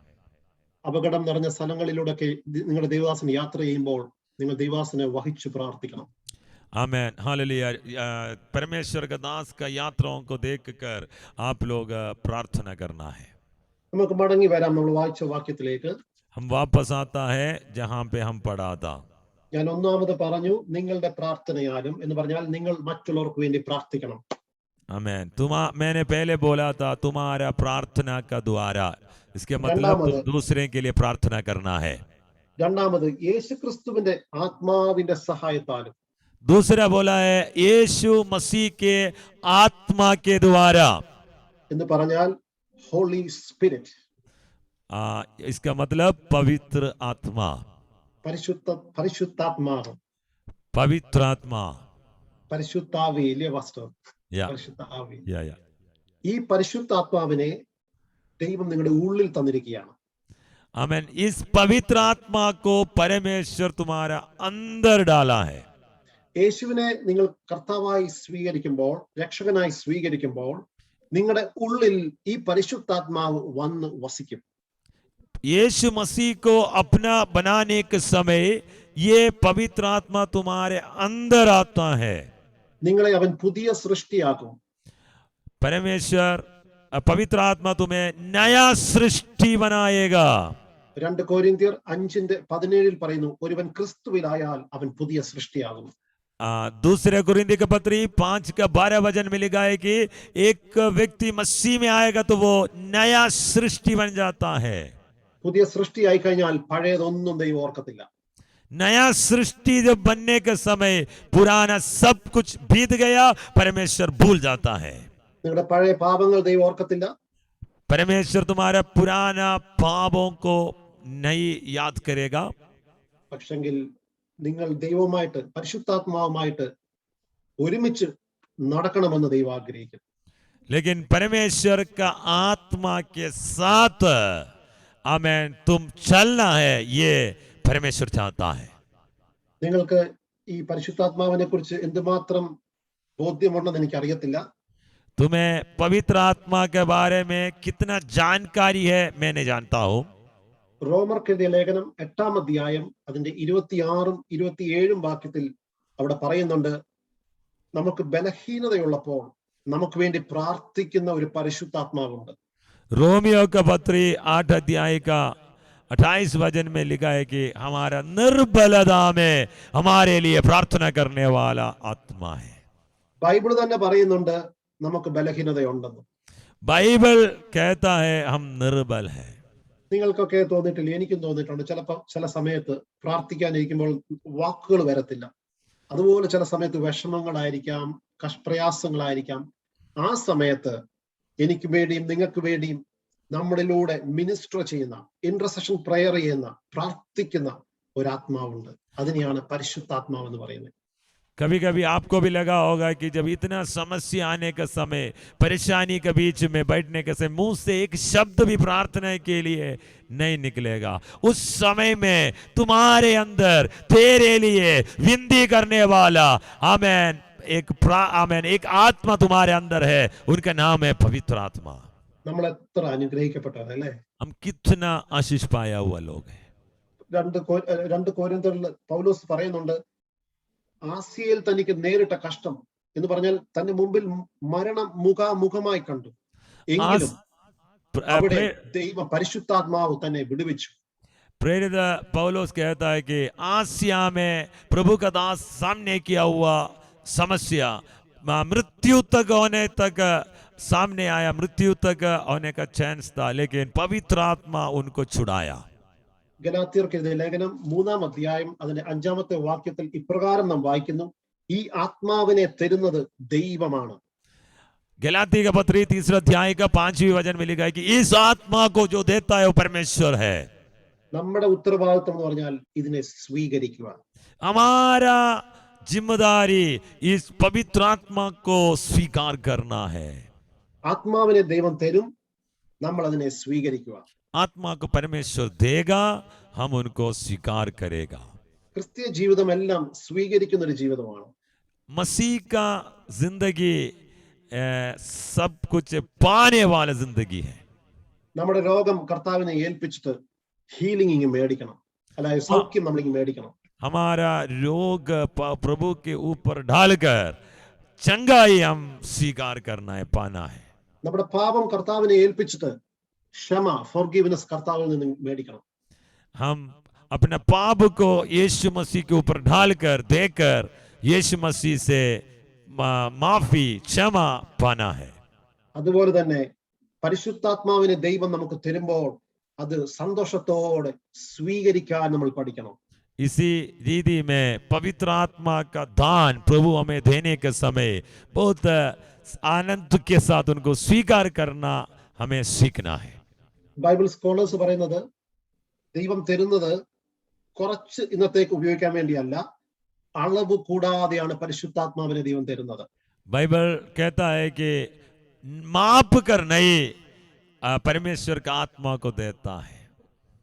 അപകടം നിറഞ്ഞ സ്ഥലങ്ങളിലൂടെയൊക്കെ നിങ്ങളുടെ ദൈവദാസൻ യാത്ര ചെയ്യുമ്പോൾ നിങ്ങൾ ദൈവദാസനെ വഹിച്ചു പ്രാർത്ഥിക്കണം. आमीन. हालेलुया. परमेश्वर का दास का यात्राओं को देखकर आप लोग प्रार्थना करना है. നമുക്ക് മടങ്ങി വരാം നമ്മൾ വായിച്ച വാക്യത്തിലേക്ക്. हम वापस आता है जहां पे हम पढ़ा था. ഞാൻ ഒന്നാമത് പറഞ്ഞു നിങ്ങളുടെ പ്രാർത്ഥനയാലും എന്ന് പറഞ്ഞാൽ നിങ്ങൾ മറ്റുള്ളവർക്ക് വേണ്ടി പ്രാർത്ഥിക്കണം. आमीन. मैंने पहले बोला था तुम्हारा प्रार्थना का द्वारा, इसके मतलब दूसरे के लिए प्रार्थना करना है. രണ്ടാമത് യേശുക്രിസ്തുവിന്റെ ആത്മാവിന്റെ സഹായത്താലും. दूसरा बोला है यीशु मसीह के आत्मा के द्वारा. എന്ന് പറഞ്ഞാൽ ഹോളി സ്പിരിറ്റ്. इसका मतलब पवित्र आत्मा. പരിശുദ്ധാത്മാവ്. पवित्र आत्मा. പരിശുദ്ധാവി ഇല്ലേ വാസ്തവം? പരിശുദ്ധാവി. ഈ പരിശുദ്ധാത്മാവിനെ ദൈവം നിങ്ങളുടെ ഉള്ളിൽ തന്നിരിക്കുകയാണ്. आमीन. इस पवित्र आत्मा को परमेश्वर तुम्हारा अंदर डाला है. യേശുവിനെ നിങ്ങൾ കർത്താവായി സ്വീകരിക്കുമ്പോൾ, രക്ഷകനായി സ്വീകരിക്കുമ്പോൾ നിങ്ങളുടെ ഉള്ളിൽ ഈ പരിശുദ്ധാത്മാവ് വന്ന് വസിക്കും. यीशु मसीह को अपना बनाने के समय ये पवित्र आत्मा तुम्हारे अंदर आता है. നിങ്ങളെ അവൻ പുതിയ സൃഷ്ടിയാക്കും. परमेश्वर पवित्र आत्मा तुम्हें नया सृष्टि बनाएगा. 2 കൊരിന്ത്യർ 5:17 പറയുന്നു ഒരുവൻ ക്രിസ്തുവിലായാൽ അവൻ പുതിയ സൃഷ്ടിയാകും. दूसरे कुरिन्थी का पत्री 5:12 वचन में लिखा है कि एक व्यक्ति मसीह में आएगा तो वो नया सृष्टि बन जाता है. പുതിയ സൃഷ്ടിയായി കഴിഞ്ഞാൽ പഴയതൊന്നും ദൈവം ഓർക്കത്തില്ല. नया सृष्टि जब बनने के समय पुराना सब कुछ बीत गया, परमेश्वर भूल जाता है. നിങ്ങളുടെ പഴയ പാപങ്ങൾ ദൈവം ഓർക്കത്തില്ല. परमेश्वर तुम्हारा पुराना पापों को नहीं याद करेगा. പക്ഷെങ്കിൽ നിങ്ങൾ ദൈവവുമായിട്ട് പരിശുദ്ധാത്മാവുമായിട്ട് ഒരുമിച്ച് നടക്കണമെന്ന് ദൈവം ആഗ്രഹിക്കുന്നു. लेकिन परमेश्वर का आत्मा के साथ आमीन तुम चलना है, ये परमेश्वर चाहता है. നിങ്ങൾക്ക് ഈ പരിശുദ്ധാത്മാവിനെ കുറിച്ച് എന്തുമാത്രം ബോധ്യമുണ്ടെന്ന് എനിക്ക് അറിയത്തില്ല. तुम्हें पवित्र आत्मा के बारे में कितना जानकारी है मैं नहीं जानता हूं. റോമർക്കെഴുതിയ ലേഖനം 8-ാം അധ്യായം അതിന്റെ 26-ഉം 27-ഉം വാക്യത്തിൽ അവിടെ പറയുന്നുണ്ട്, നമുക്ക് ബലഹീനതയുള്ളപ്പോൾ നമുക്ക് വേണ്ടി പ്രാർത്ഥിക്കുന്ന ഒരു പരിശുദ്ധാത്മാവുണ്ട്. रोमियो का पत्री 8 अध्याय का 28 वचन में लिखा है कि हमारा निर्बलता में हमारे लिए प्रार्थना करने वाला आत्मा है. ബൈബിൾ തന്നെ പറയുന്നുണ്ട് നമുക്ക് ബലഹീനതയുണ്ടെന്ന്. बाइबल कहता है हम निर्बल हैं. നിങ്ങൾക്കൊക്കെ തോന്നിയിട്ടില്ല, എനിക്കും തോന്നിയിട്ടുണ്ട്. ചില സമയത്ത് പ്രാർത്ഥിക്കാനിരിക്കുമ്പോൾ വാക്കുകൾ വരത്തില്ല. അതുപോലെ ചില സമയത്ത് വിഷമങ്ങളായിരിക്കാം, പ്രയാസങ്ങളായിരിക്കാം. ആ സമയത്ത് എനിക്ക് വേണ്ടിയും നിങ്ങൾക്ക് വേണ്ടിയും നമ്മളിലൂടെ മിനിസ്റ്റർ ചെയ്യുന്ന, ഇന്റർസെഷൻ പ്രയർ ചെയ്യുന്ന, പ്രാർത്ഥിക്കുന്ന ഒരു ആത്മാവുണ്ട്. അതിനെയാണ് പരിശുദ്ധാത്മാവ് എന്ന് പറയുന്നത്. कभी कभी आपको भी लगा होगा कि जब इतना समस्या आने का समय, परेशानी के बीच में बैठने के समय मुंह से एक शब्द भी प्रार्थना के लिए नहीं निकलेगा, उस समय में तुम्हारे अंदर तेरे लिए विनती करने वाला आमेन एक आत्मा तुम्हारे अंदर है. उनका नाम है पवित्र आत्मा. നമ്മൾ എത്ര അനുഗ്രഹിക്കപ്പെട്ടവർ അല്ലേ? हम कितना आशीष पाया हुआ लोग हैं. 2 കൊരിന്ത്യരിൽ പൗലോസ് പറയുന്നുണ്ട്, ആസിയയിൽ തനിക്ക് നേരിട്ട കഷ്ടം എന്ന് പറഞ്ഞാൽ തന്റെ മുമ്പിൽ മരണം മുഖാമുഖമായി കണ്ടു, എങ്കിലും അവിടെ ദൈവ പരിശുദ്ധാത്മാവ് തന്നെ വിടുവിച്ചു. प्रेरित पौलुस कहता है कि आसिया में प्रभु का दास सामने किया हुआ समस्या मृत्यु तक होने तक सामने आया, मृत्यु तक होने का चांस था, लेकिन पवित्र आत्मा उनको छुड़ाया. ഗലാത്യർക്കെഴുതിയ ലേഖനം 3-ാം അധ്യായം അതിന്റെ 5-ാമത്തെ വാക്യത്തിൽ ഇപ്രകാരം നാം വായിക്കുന്നു, ഈ ആത്മാവിനെ തരുന്നത് ദൈവമാണ്. गलाती का पत्री 3 अध्याय का 5वीं वचन में लिखा है कि इस आत्मा को जो देता है वो परमेश्वर है. നമ്മുടെ ഉത്തരവാദിത്വം എന്ന് പറഞ്ഞാൽ ഇതിനെ സ്വീകരിക്കുക. हमारा जिम्मेदारी इस पवित्र आत्मा को स्वीकार करना है. ആത്മാവിനെ ദൈവം തരും, നമ്മൾ അതിനെ സ്വീകരിക്കുക. आत्मा को परमेश्वर देगा, हम उनको स्वीकार करेगा. ക്രിസ്തീയ ജീവിതം എല്ലാം സ്വീകരിക്കുന്ന ഒരു ജീവിതമാണ്. मसीह का जिंदगी सब कुछ पाने वाला जिंदगी है. നമ്മുടെ രോഗം കർത്താവിനെ ഏൽപ്പിച്ചിട്ട് ഹീലിംഗ് മേടിക്കണം, അല്ലാതെ സൗഖ്യം നമ്മൾ മേടിക്കണം. हमारा रोग प्रभु के ऊपर डालकर चंगाई हम स्वीकार करना है, पाना है. നമ്മുടെ പാപം കർത്താവിനെ ഏൽപ്പിച്ചിട്ട് ക്ഷമ, ഫോർഗീവ്നെസ് കർത്താവിൽ നിന്ന് മേടിക്കണം. हम अपने पाप को यीशु मसीह के ऊपर डालकर देकर यीशु मसीह से माफी, क्षमा पाना है. അതുപോലെ തന്നെ പരിശുദ്ധാത്മാവിനെ ദൈവം നമുക്ക് തരുമ്പോൾ അത് സന്തോഷത്തോടെ സ്വീകരിക്കാൻ നമ്മൾ പഠിക്കണം. इसी रीति में पवित्र आत्मा का दान प्रभु हमें देने के समय बहुत आनंद के साथ उनको स्वीकार करना हमें सीखना है. ബൈബിൾ സ്കോളേഴ്സ് പറയുന്നത് ദൈവം തരുന്നത് കുറച്ച് ഇന്നത്തേക്ക് ഉപയോഗിക്കാൻ വേണ്ടിയല്ല, അളവ് കൂടാതെയാണ് പരിശുദ്ധാത്മാവിനെ ദൈവം തരുന്നത്. बाइबल कहता है कि माप कर नहीं परमेश्वर का आत्मा को देता है.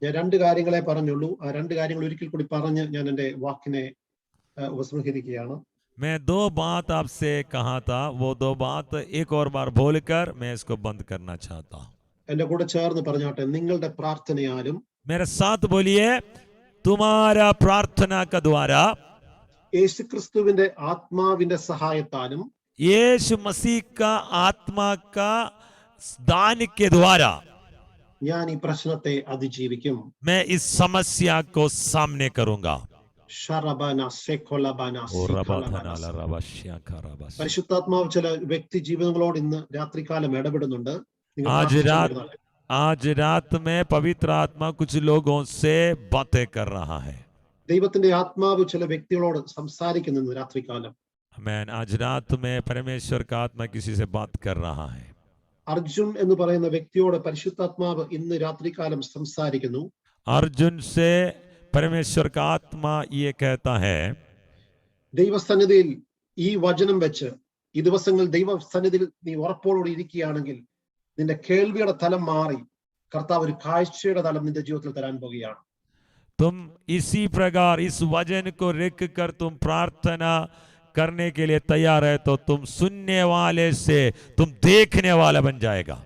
ഞാൻ 2 കാര്യങ്ങളെ പറഞ്ഞുള്ളൂ. ആ 2 കാര്യങ്ങൾ ഒരിക്കൽ കൂടി പറഞ്ഞ് ഞാൻ എൻ്റെ വാക്കിനെ ഉപസംഹരിക്കുകയാണ്. मैं 2 बात आपसे कहा था, वो 2 बात एक और बार बोलकर मैं इसको बंद करना चाहता हूँ. എന്റെ കൂടെ ചേർന്ന് പറഞ്ഞാട്ടെ, നിങ്ങളുടെ പ്രാർത്ഥനയാലും मेरे साथ बोलिए, तुम्हारा प्रार्थना का द्वारा, യേശുക്രിസ്തുവിന്റെ ആത്മാവിന്റെ സഹായത്താലും यीशु मसीह का आत्मा का दान के द्वारा ഞാൻ ഈ പ്രശ്നത്തെ അതിജീവിക്കും. मैं इस समस्या को सामने करूंगा. പരിശുദ്ധാത്മാവ് ചില വ്യക്തി ജീവിതങ്ങളോട് ഇന്ന് രാത്രികാലം ഇടപെടുന്നുണ്ട്. आज रात में पवित्र आत्मा कुछ लोगों से बातें कर रहा है. ദൈവത്തിന്റെ ആത്മാവ് ചില വ്യക്തികളോട് സംസാരിക്കുന്നു രാത്രികാലം. आमीन. आज रात में परमेश्वर का आत्मा किसी से बात कर रहा है. അർജുൻ എന്ന് പറയുന്ന വ്യക്തിയോട് പരിശുദ്ധാത്മാവ് ഇന്ന് രാത്രികാലം സംസാരിക്കുന്നു. अर्जुन से परमेश्वर का आत्मा ये कहता है, ദൈവസന്നിധിയിൽ ഈ വചനം വെച്ച് ഈ ദിവസങ്ങൾ ദൈവസന്നിധിയിൽ നീ ഉറപ്പോടുകൂടി ഇരിക്കുകയാണെങ്കിൽ നിന്റെ കേൾവിയുടെ തലം മാറി കർത്താവ് ഒരു കാഴ്ചയുടെ തലം നിന്റെ ജീവിതത്തിൽ തരാൻ പോകുകയാണ്. तुम इसी प्रकार इस वचन को रख कर तुम प्रार्थना करने के लिए तैयार है तो तुम सुनने वाले से तुम देखने वाला बन जाएगा.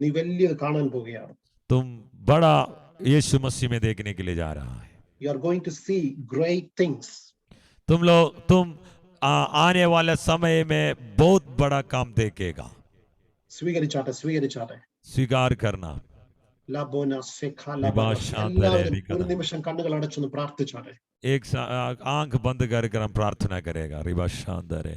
നീ വലിയത് കാണാൻ പോകുകയാണ്. तुम बड़ा यीशु मसीह में देखने के लिए जा रहा है। You are going to see great things. तुम आने वाले समय में बहुत बड़ा काम देखेगा। സ്വീകരിച്ചാട്ടെ स्वीकार करना। ലബോന സെഖ ലബന. വിഭാഷാന്തരെ എല്ലാവരും വികട. ഒരു നിമിഷം കണ്ണുകൾ അടച്ചൊന്ന് പ്രാർത്ഥിച്ചാട്ടെ. आंख बंद कर हम प्रार्थना करेगा। रिभाषांतरे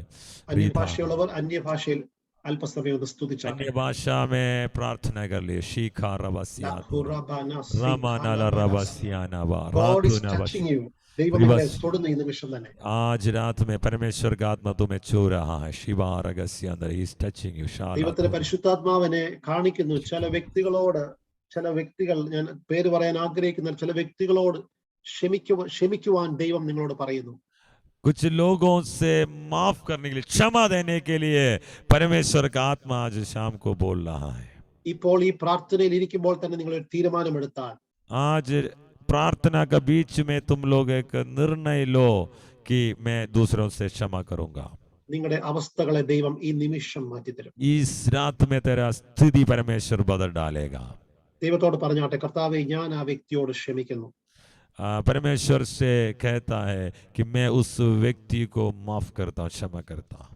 അന്യഭാഷയുള്ളവർ അന്യഭാഷയിൽ അല്പസമയം ഒന്ന് സ്തുതിച്ചാട്ടെ. अन्य भाषा में प्रार्थना कर लिए। शीखा रबसिया ലഖുറബന रमानाल रबसियाना God is वारातुना touching you. ദൈവം നിങ്ങളെ തൊടുന്ന ഈ നിമിഷം തന്നെ. आज रात में परमेश्वर का आत्मा तुम्हें छू रहा है। शिवा रगस्य अंदर he is touching you। ദൈവത്തിന്റെ പരിശുദ്ധാത്മാവിനെ കാണിക്കുന്നു. ചില വ്യക്തികൾ ഞാൻ പേര് പറയാൻ ആഗ്രഹിക്കുന്ന ചില വ്യക്തികളോട് ക്ഷമിക്കുവാൻ ദൈവം നിങ്ങളോട് പറയുന്നു. कुछ लोगों से माफ करने के लिए, क्षमा देने के लिए परमेश्वर का आत्मा आज शाम को बोल रहा है। ഇപ്പോൾ ഈ പ്രാർത്ഥനയിൽ ഇരിക്കുമ്പോൾ തന്നെ നിങ്ങൾ ഒരു തീരുമാനമെടുത്താൽ, आज प्रार्थना के बीच में तुम लोग एक निर्णय लो कि मैं दूसरों से क्षमा करूंगा। നിങ്ങളുടെ അവസ്ഥകളെ ദൈവം ഈ നിമിഷം മാറ്റിത്തരും. इस रात में तेरा स्थिति परमेश्वर बदल डालेगा। ദൈവത്തോട് പറഞ്ഞാട്ടെ, കർത്താവേ ഞാൻ ആ വ്യക്തിയോട് ക്ഷമിക്കുന്നു. परमेश्वर से कहता है कि मैं उस व्यक्ति को माफ करता हूं, क्षमा करता हूं।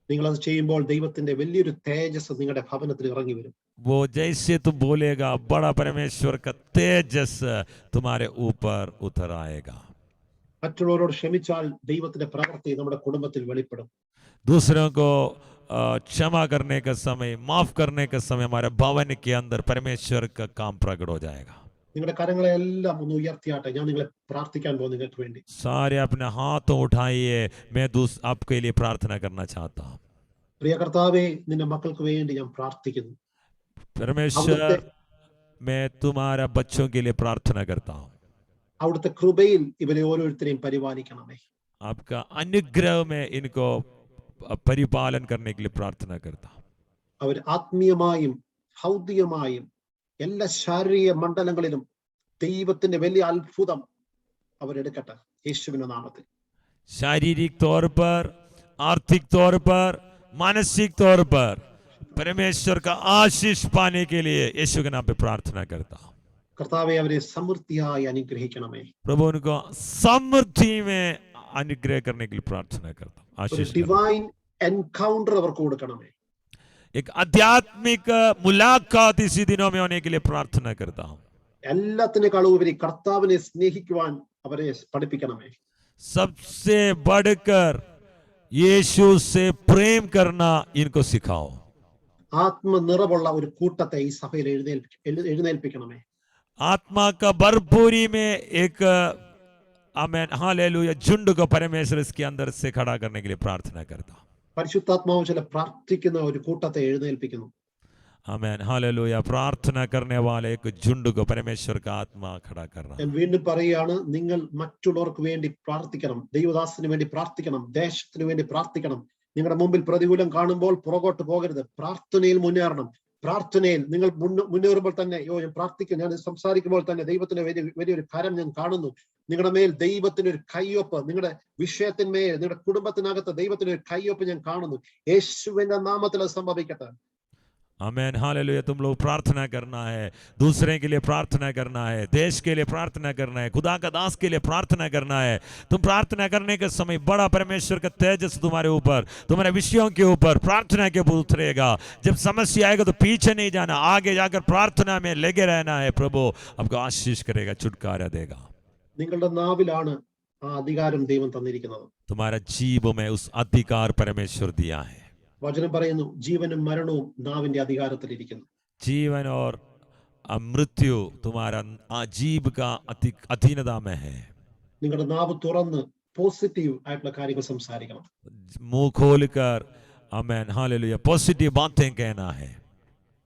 നിങ്ങൾ അത് ചെയ്യുമ്പോൾ ദൈവത്തിന്റെ വലിയൊരു തേജസ് നിങ്ങളുടെ ഭവനത്തിൽ ഇറങ്ങി വരും. वो जैसे तुम बोलेगा, बड़ा परमेश्वर का तेजस तुम्हारे ऊपर उतर आएगा। മറ്റുള്ളവരോട് ക്ഷമിച്ചാൽ ദൈവത്തിന്റെ പ്രവൃത്തി നമ്മുടെ കുടുംബത്തിൽ വെളിപ്പെടും. दूसरों को क्षमा करने का समय, माफ करने का समय हमारे भवन के अंदर परमेश्वर का काम प्रकट हो जाएगा। നിങ്ങളുടെ കരങ്ങളെ എല്ലാം ഒന്ന് ഉയർത്തിയാട്ടെ. ഞാൻ നിങ്ങളെ പ്രാർത്ഥിക്കാൻ പോകുന്നു നിങ്ങൾക്ക് വേണ്ടി. सारे अपने हाथों उठाइए, मैं आपके लिए प्रार्थना करना चाहता हूँ। പ്രിയ കർത്താവേ, നിന്റെ മക്കൾക്ക് വേണ്ടി ഞാൻ പ്രാർത്ഥിക്കുന്നു. परमेश्वर, मैं तुम्हारा बच्चों के लिए प्रार्थना करता हूँ। അവിടുത്തെ കൃപയിൽ ഇവരെ ഓരോരുത്തരെയും പരിപാലിക്കണമേ. आपका अनुग्रह में इनको परिपालन करने के लिए प्रार्थना करता हूँ। അവർ ആത്മീയമായും ഭൗതികമായും എല്ലാ ശാരീരിക മണ്ഡലങ്ങളിലും ദൈവത്തിന്റെ വലിയ അത്ഭുതം അവരെടുക്കട്ടെ യേശുവിന്റെ നാമത്തിൽ. शारीरिक तौर पर, आर्थिक तौर पर, मानसिक तौर पर परमेश्वर का आशीष पाने के लिए यीशु के नाम पे प्रार्थना करता हूँ। കർത്താവെ അവരെ സമൃദ്ധിയായി അനുഗ്രഹിക്കണമേ. प्रभु उनको समृद्धि में अनुग्रह करने के लिए प्रार्थना करता हूँ। ഒരു आशीष ഡിവൈൻ എൻകൗണ്ടർ അവർക്ക് കൊടുക്കണമേ. एक आध्यात्मिक मुलाकात इसी दिनों में होने के लिए प्रार्थना करता हूँ। എല്ലാത്തിനേക്കാളും ഉപരി കർത്താവിനെ സ്നേഹിക്കുവാൻ അവരെ പഠിപ്പിക്കണമേ. सबसे बढ़कर यीशु से प्रेम करना इनको सिखाओ। ആത്മനിറവുള്ള ഒരു കൂട്ടത്തെ ഈ സഭയിൽ എഴുന്നേൽപ്പിക്കണമേ. आत्मा का भरपूरी में एक आमेन हालेलुया झुंड को परमेश्वर इसके अंदर से खड़ा करने के लिए प्रार्थना करता हूं। പരിശുദ്ധാത്മാവ് ചില പ്രാർത്ഥിക്കുന്ന ഒരു കൂട്ടത്തെ എഴുന്നേൽപ്പിക്കുന്നു. Amen hallelujah. प्रार्थना करने वाले एक झुंड को परमेश्वर का आत्मा खड़ा कर रहा है। ഞാൻ വീണ്ടും പറയുകയാണ്, നിങ്ങൾ മറ്റുള്ളവർക്ക് വേണ്ടി പ്രാർത്ഥിക്കണം, ദൈവദാസന് വേണ്ടി പ്രാർത്ഥിക്കണം, ദേശത്തിന് വേണ്ടി പ്രാർത്ഥിക്കണം. നിങ്ങളുടെ മുമ്പിൽ പ്രതികൂലം കാണുമ്പോൾ പുറകോട്ട് പോകരുത്, പ്രാർത്ഥനയിൽ മുന്നേറണം. പ്രാർത്ഥനയിൽ നിങ്ങൾ മുന്നേറുമ്പോൾ തന്നെ ഞാൻ പ്രാർത്ഥിക്കും, ഞാൻ സംസാരിക്കുമ്പോൾ തന്നെ ദൈവത്തിന്റെ വലിയൊരു കരം ഞാൻ കാണുന്നു. നിങ്ങളുടെ മേൽ ദൈവത്തിന്റെ ഒരു കയ്യൊപ്പ്, നിങ്ങളുടെ വിഷയത്തിന്മേൽ, നിങ്ങളുടെ കുടുംബത്തിനകത്ത് ദൈവത്തിന്റെ ഒരു കയ്യൊപ്പ് ഞാൻ കാണുന്നു. യേശുവിന്റെ നാമത്തിൽ അത് സംഭവിക്കട്ടെ. Amen hallelujah. तुम लोग प्रार्थना करना है, दूसरे के लिए प्रार्थना करना है, देश के लिए प्रार्थना करना है, खुदा का दास के लिए प्रार्थना करना है। तुम प्रार्थना करने के समय बड़ा परमेश्वर का तेजस तुम्हारे ऊपर, तुम्हारे विषयों के ऊपर, प्रार्थना के ऊपर उतरेगा। जब समस्या आएगा तो पीछे नहीं जाना, आगे जाकर प्रार्थना में लगे रहना है। प्रभु आपको आशीष करेगा, छुटकारा देगा। നിങ്ങളുടെ നാവിലാണ് ആ അധികാരം ദൈവം തന്നിരിക്കുന്നത്. तुम्हारा जीव में उस अधिकार परमेश्वर दिया है। വചനം പറയുന്നു, ജീവനും മരണവും നാവിന്റെ അധികാരത്തിലിരിക്കുന്നു. जीवन और मृत्यु तुम्हारा जीव का अधीनता में है। നിങ്ങളുടെ നാവ് തുറന്ന് പോസിറ്റീവ് ആയിട്ടുള്ള കാര്യങ്ങൾ സംസാരിക്കണം. मुंह खोलकर आमेन हालेलुया पॉजिटिव बातें कहना है।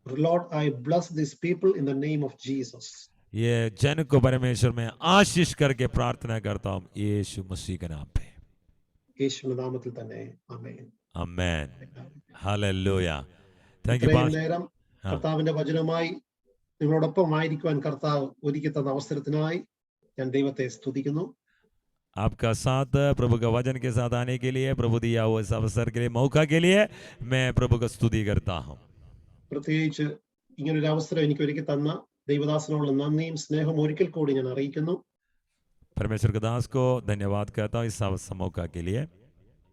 Lord, I bless these people in the name of Jesus. ये जन को परमेश्वर में आशीष करके प्रार्थना करता हूँ यीशु मसीह के नाम पे। യേശുവിന്റെ നാമത്തിൽ തന്നെ ആമേൻ. Amen hallelujah. थैंक यू ഇത്രയും पास्टर। നേരം കർത്താവിന്റെ വചനവുമായി നിങ്ങളോടൊപ്പം ആയിരിക്കുവാൻ കർത്താവ് ഒരുക്കി തന്ന അവസരത്തിനായി ഞാൻ ദൈവത്തെ സ്തുതിക്കുന്നു. आपका साथ प्रभु का वचन के साथ आने के लिए, प्रभु दिया हुआ इस अवसर के लिए, मौका के लिए मैं प्रभु का स्तुति करता हूँ। പ്രത്യേകിച്ച് ഇങ്ങനൊരു അവസരം എനിക്ക് ഒരുക്കി തന്ന ദൈവദാസനോടുള്ള നന്ദിയും സ്നേഹവും ഒരിക്കൽ കൂടി ഞാൻ അറിയിക്കുന്നു. परमेश्वर के दास को धन्यवाद करता हूँ इस मौका के लिए.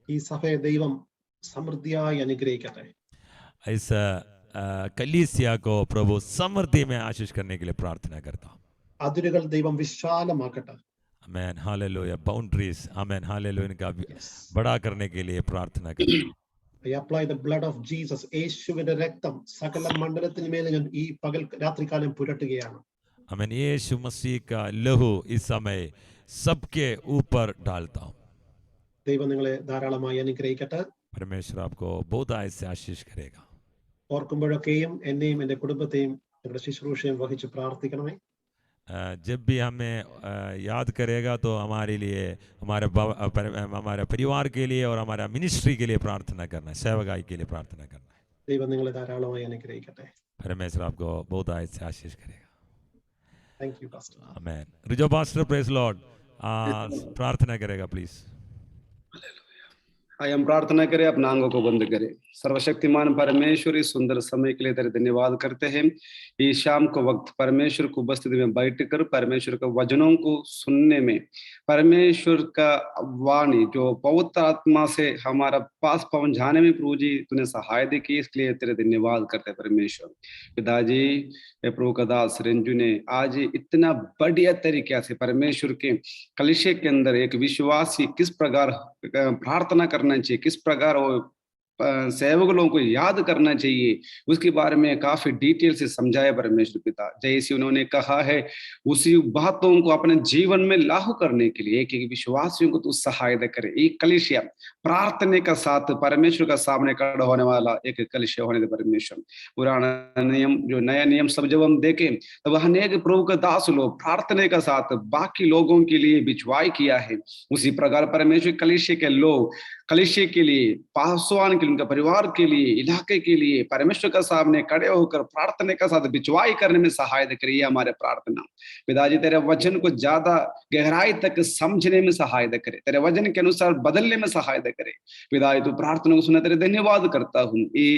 ഈ സഭയെ ദൈവം സമൃദ്ധിയായി അനുഗ്രഹിക്കട്ടെ. इस कलीसिया को प्रभु समृद्धि में आशीष करने के लिए प्रार्थना करता हूँ. അതിരുകൾ ദൈവം വിശാലമാക്കട്ടെ. Amen hallelujah. Boundaries amen hallelujah इनका Yes. बड़ा करने के लिए प्रार्थना करता हूँ. I apply the blood of Jesus. യേശുവിന്റെ രക്തം സകല മണ്ഡലത്തിന് മേലെ ഞാൻ ഈ പകൽ രാത്രികാലം പുരട്ടുകയാണ്. आमेन. यीशु मसीह का लहू इस समय सबके ऊपर डालता हूँ. ദൈവം നിങ്ങളെ ധാരാളമായി അനുഗ്രഹിക്കട്ടെ. परमेश्वर आपको बहुत आय से आशीष करेगा. ഓർക്കുമ്പോഴൊക്കെയും എന്നെയും എൻ്റെ കുടുംബത്തെയും നിങ്ങളുടെ ശുശ്രൂഷയും വഹിച്ച് പ്രാർത്ഥിക്കണമേ. जब भी हमें याद करेगा तो हमारे लिए हमारे परिवार के लिए और हमारा मिनिस्ट्री के लिए प्रार्थना करना है, सेवकाई के लिए प्रार्थना करना है. ദൈവം നിങ്ങളെ ധാരാളമായി അനുഗ്രഹിക്കട്ടെ. परमेश्वर आपको बहुत आय से आशीष करेगा. Thank you, Pastor. Amen. Rijo pastor praise Lord प्रार्थना करेगा प्लीज. आइए हम प्रार्थना करें, अपना आंखों को बंद करें. सर्वशक्तिमान परमेश्वर इस सुंदर समय के लिए तेरे धन्यवाद करते हैं. इस शाम को वक्त परमेश्वर को उपस्थिति में बैठकर परमेश्वर के वचनों को सुनने में, परमेश्वर का वाणी जो पवित्र आत्मा से हमारा पास पहुंचाने में प्रभु जी तूने सहायता की, इसके लिए तेरे धन्यवाद करते हैं परमेश्वर. पिताजी प्रभु का दास रंजू ने आज इतना बढ़िया तरीके से परमेश्वर के कलीसिया के अंदर एक विश्वासी किस प्रकार प्रार्थना करना चाहिए, किस प्रकार वो सेवकों को याद करना चाहिए, उसके बारे में काफी डिटेल से समझाया परमेश्वर पिता. जैसे उन्होंने कहा है उसी बातों को अपने जीवन में लागू करने के लिए एक एक विश्वासियों को तू सहायता करे. एक कलीसिया प्रार्थना का साथ परमेश्वर का सामने खड़ा होने वाला एक कलीसिया होने दे परमेश्वर. पुराना नियम जो नया नियम सब जब हम देखें तब अनेक प्रभु के दास लोग प्रार्थना का साथ बाकी लोगों के लिए बिछवाई किया है. उसी प्रकार परमेश्वर कलीसिया के लोग कलीसिया के लिए, पासवान के लिए, उनके परिवार के लिए, इलाके के लिए परमेश्वर का सामने खड़े होकर प्रार्थना का साथ बिचवाई करने में सहायता करिए हमारे प्रार्थना. पिताजी तेरे वचन को ज्यादा गहराई तक समझने में सहायता करे, तेरे वचन के अनुसार बदलने में सहायता करे. पिताजी तू प्रार्थना को सुना तेरे धन्यवाद करता हूँ. ये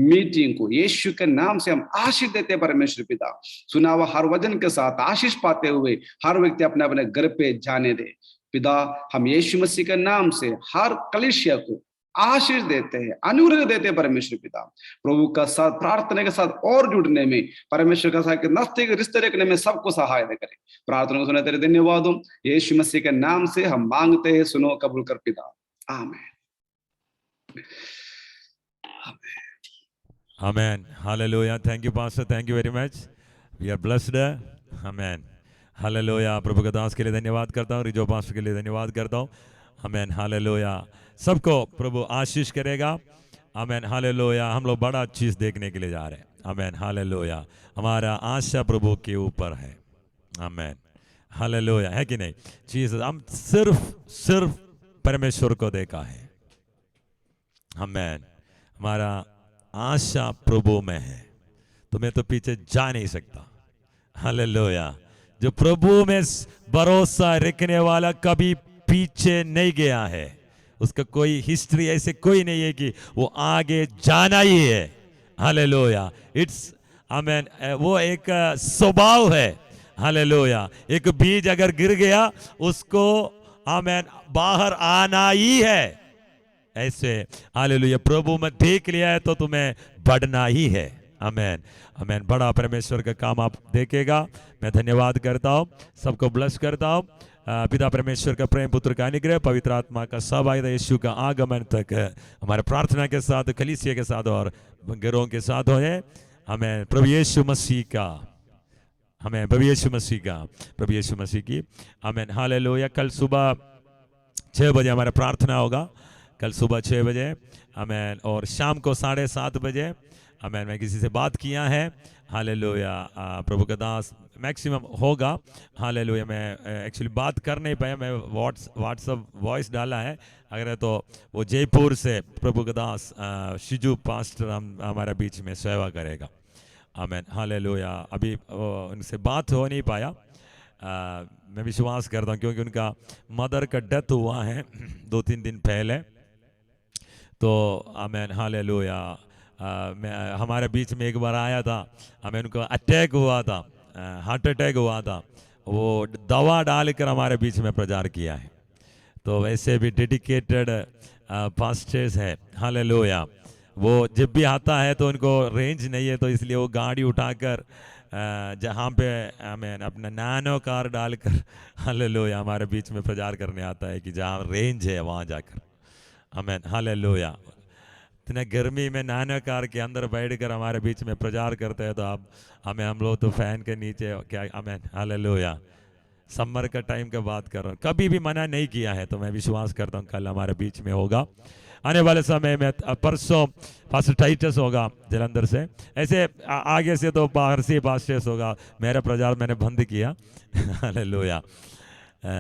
मीटिंग को यीशु के नाम से हम आशीष देते हैं परमेश्वर पिता. सुना हुआ हर वचन के साथ आशीष पाते हुए हर व्यक्ति अपने अपने घर पे जाने दे. पिता हम यीशु मसीह के नाम से हर कलीसिया को आशीष देते हैं, अनुग्रह देते हैं परमेश्वर पिता. प्रभु का साथ प्रार्थना के साथ और जुड़ने में, परमेश्वर का साथ नजदीक रिश्ते रखने में सबको सहायता करे. प्रार्थना को सुना तेरे धन्यवाद हो. यीशु मसीह के नाम से हम मांगते हैं, सुनो कबूल कर पिता. आमीन. Amen. Hallelujah. Thank you, Pastor. Thank you very much. We are blessed. Amen. Hallelujah. प्रभु का दास के लिए धन्यवाद करता हूँ. रिजो पास्टर के लिए धन्यवाद करता हूँ. Amen. Hallelujah. सबको प्रभु आशीष करेगा. Amen. Hallelujah. हम लोग बड़ा चीज देखने के लिए जा रहे हैं. Amen. Hallelujah. हमारा आशा प्रभु के ऊपर है. Amen. Hallelujah. है कि नहीं? चीज हम सिर्फ परमेश्वर को देखा है. Amen. हमारा आशा प्रभु में है. तुम्हें तो पीछे जा नहीं सकता. हालेलुया. जो प्रभु में भरोसा रखने वाला कभी पीछे नहीं गया है. उसका कोई हिस्ट्री ऐसे कोई नहीं है कि वो आगे जाना ही है. हालेलुया. इट्स आमेन. वो एक स्वभाव है. हालेलुया. एक बीज अगर गिर गया उसको आमेन बाहर आना ही है. ऐसे हालेलुया. प्रभु में देख लिया है तो तुम्हें बढ़ना ही है. आमेन. आमेन. बड़ा परमेश्वर का काम आप देखेगा. मैं धन्यवाद करता हूँ, सबको ब्लेस करता हूँ. पिता परमेश्वर का प्रेम, पुत्र का अनुग्रह, पवित्र आत्मा का सहभागिता, यीशु का आगमन तक हमारे प्रार्थना के साथ, कलीसिया के साथ और घरों के साथ हो. हमें प्रभु यीशु मसीह का, हमें प्रभु यीशु मसीह की आमेन. हालेलुया. कल सुबह 6 बजे हमारा प्रार्थना होगा. कल सुबह 6 बजे आमेन. और शाम को 7:30 बजे आमेन. मैं किसी से बात किया है. हालेलुया. प्रभु का दास मैक्सिमम होगा. हालेलुया. मैं एक्चुअली बात कर नहीं पाया. मैं व्हाट्सअप वॉइस डाला है. अगर है तो वो जयपुर से प्रभु का दास शिजू पास्टर हमारे बीच में सेवा करेगा. आमेन. हालेलुया. अभी उनसे बात हो नहीं पाया. मैं विश्वास करता हूँ क्योंकि उनका मदर का डेथ हुआ है 2-3 दिन पहले. तो आमेन. हालेलुया. मैं हमारे बीच में एक बार आया था. हमें उनको अटैक हुआ था. हार्ट अटैक हुआ था, वो दवा डालकर हमारे बीच में प्रचार किया है। तो वैसे भी डेडिकेटेड पास्टर्स है, हालेलुया। वो जब भी आता है तो उनको रेंज नहीं है, तो इसलिए वो गाड़ी उठाकर जहाँ पे हमें अपना नैनो कार डालकर हालेलुया हमारे बीच में प्रचार करने आता है कि जहाँ रेंज है वहाँ जाकर, आमेन, हालेलुया। इतने गर्मी में नैनो कार के अंदर बैठकर हमारे बीच में प्रचार करते हैं, तो आप हम लोग तो फैन के नीचे क्या, आमेन, हालेलुया। समर का टाइम का बात कर रहा हूँ, कभी भी मना नहीं किया है, तो मैं विश्वास करता हूँ कल हमारे बीच में होगा। आने वाले समय में परसों पास्टर टाइटस होगा जलंधर से, ऐसे आगे से तो बाहर से पास्टर्स होगा। मेरा प्रचार मैंने बंद किया हालेलुया।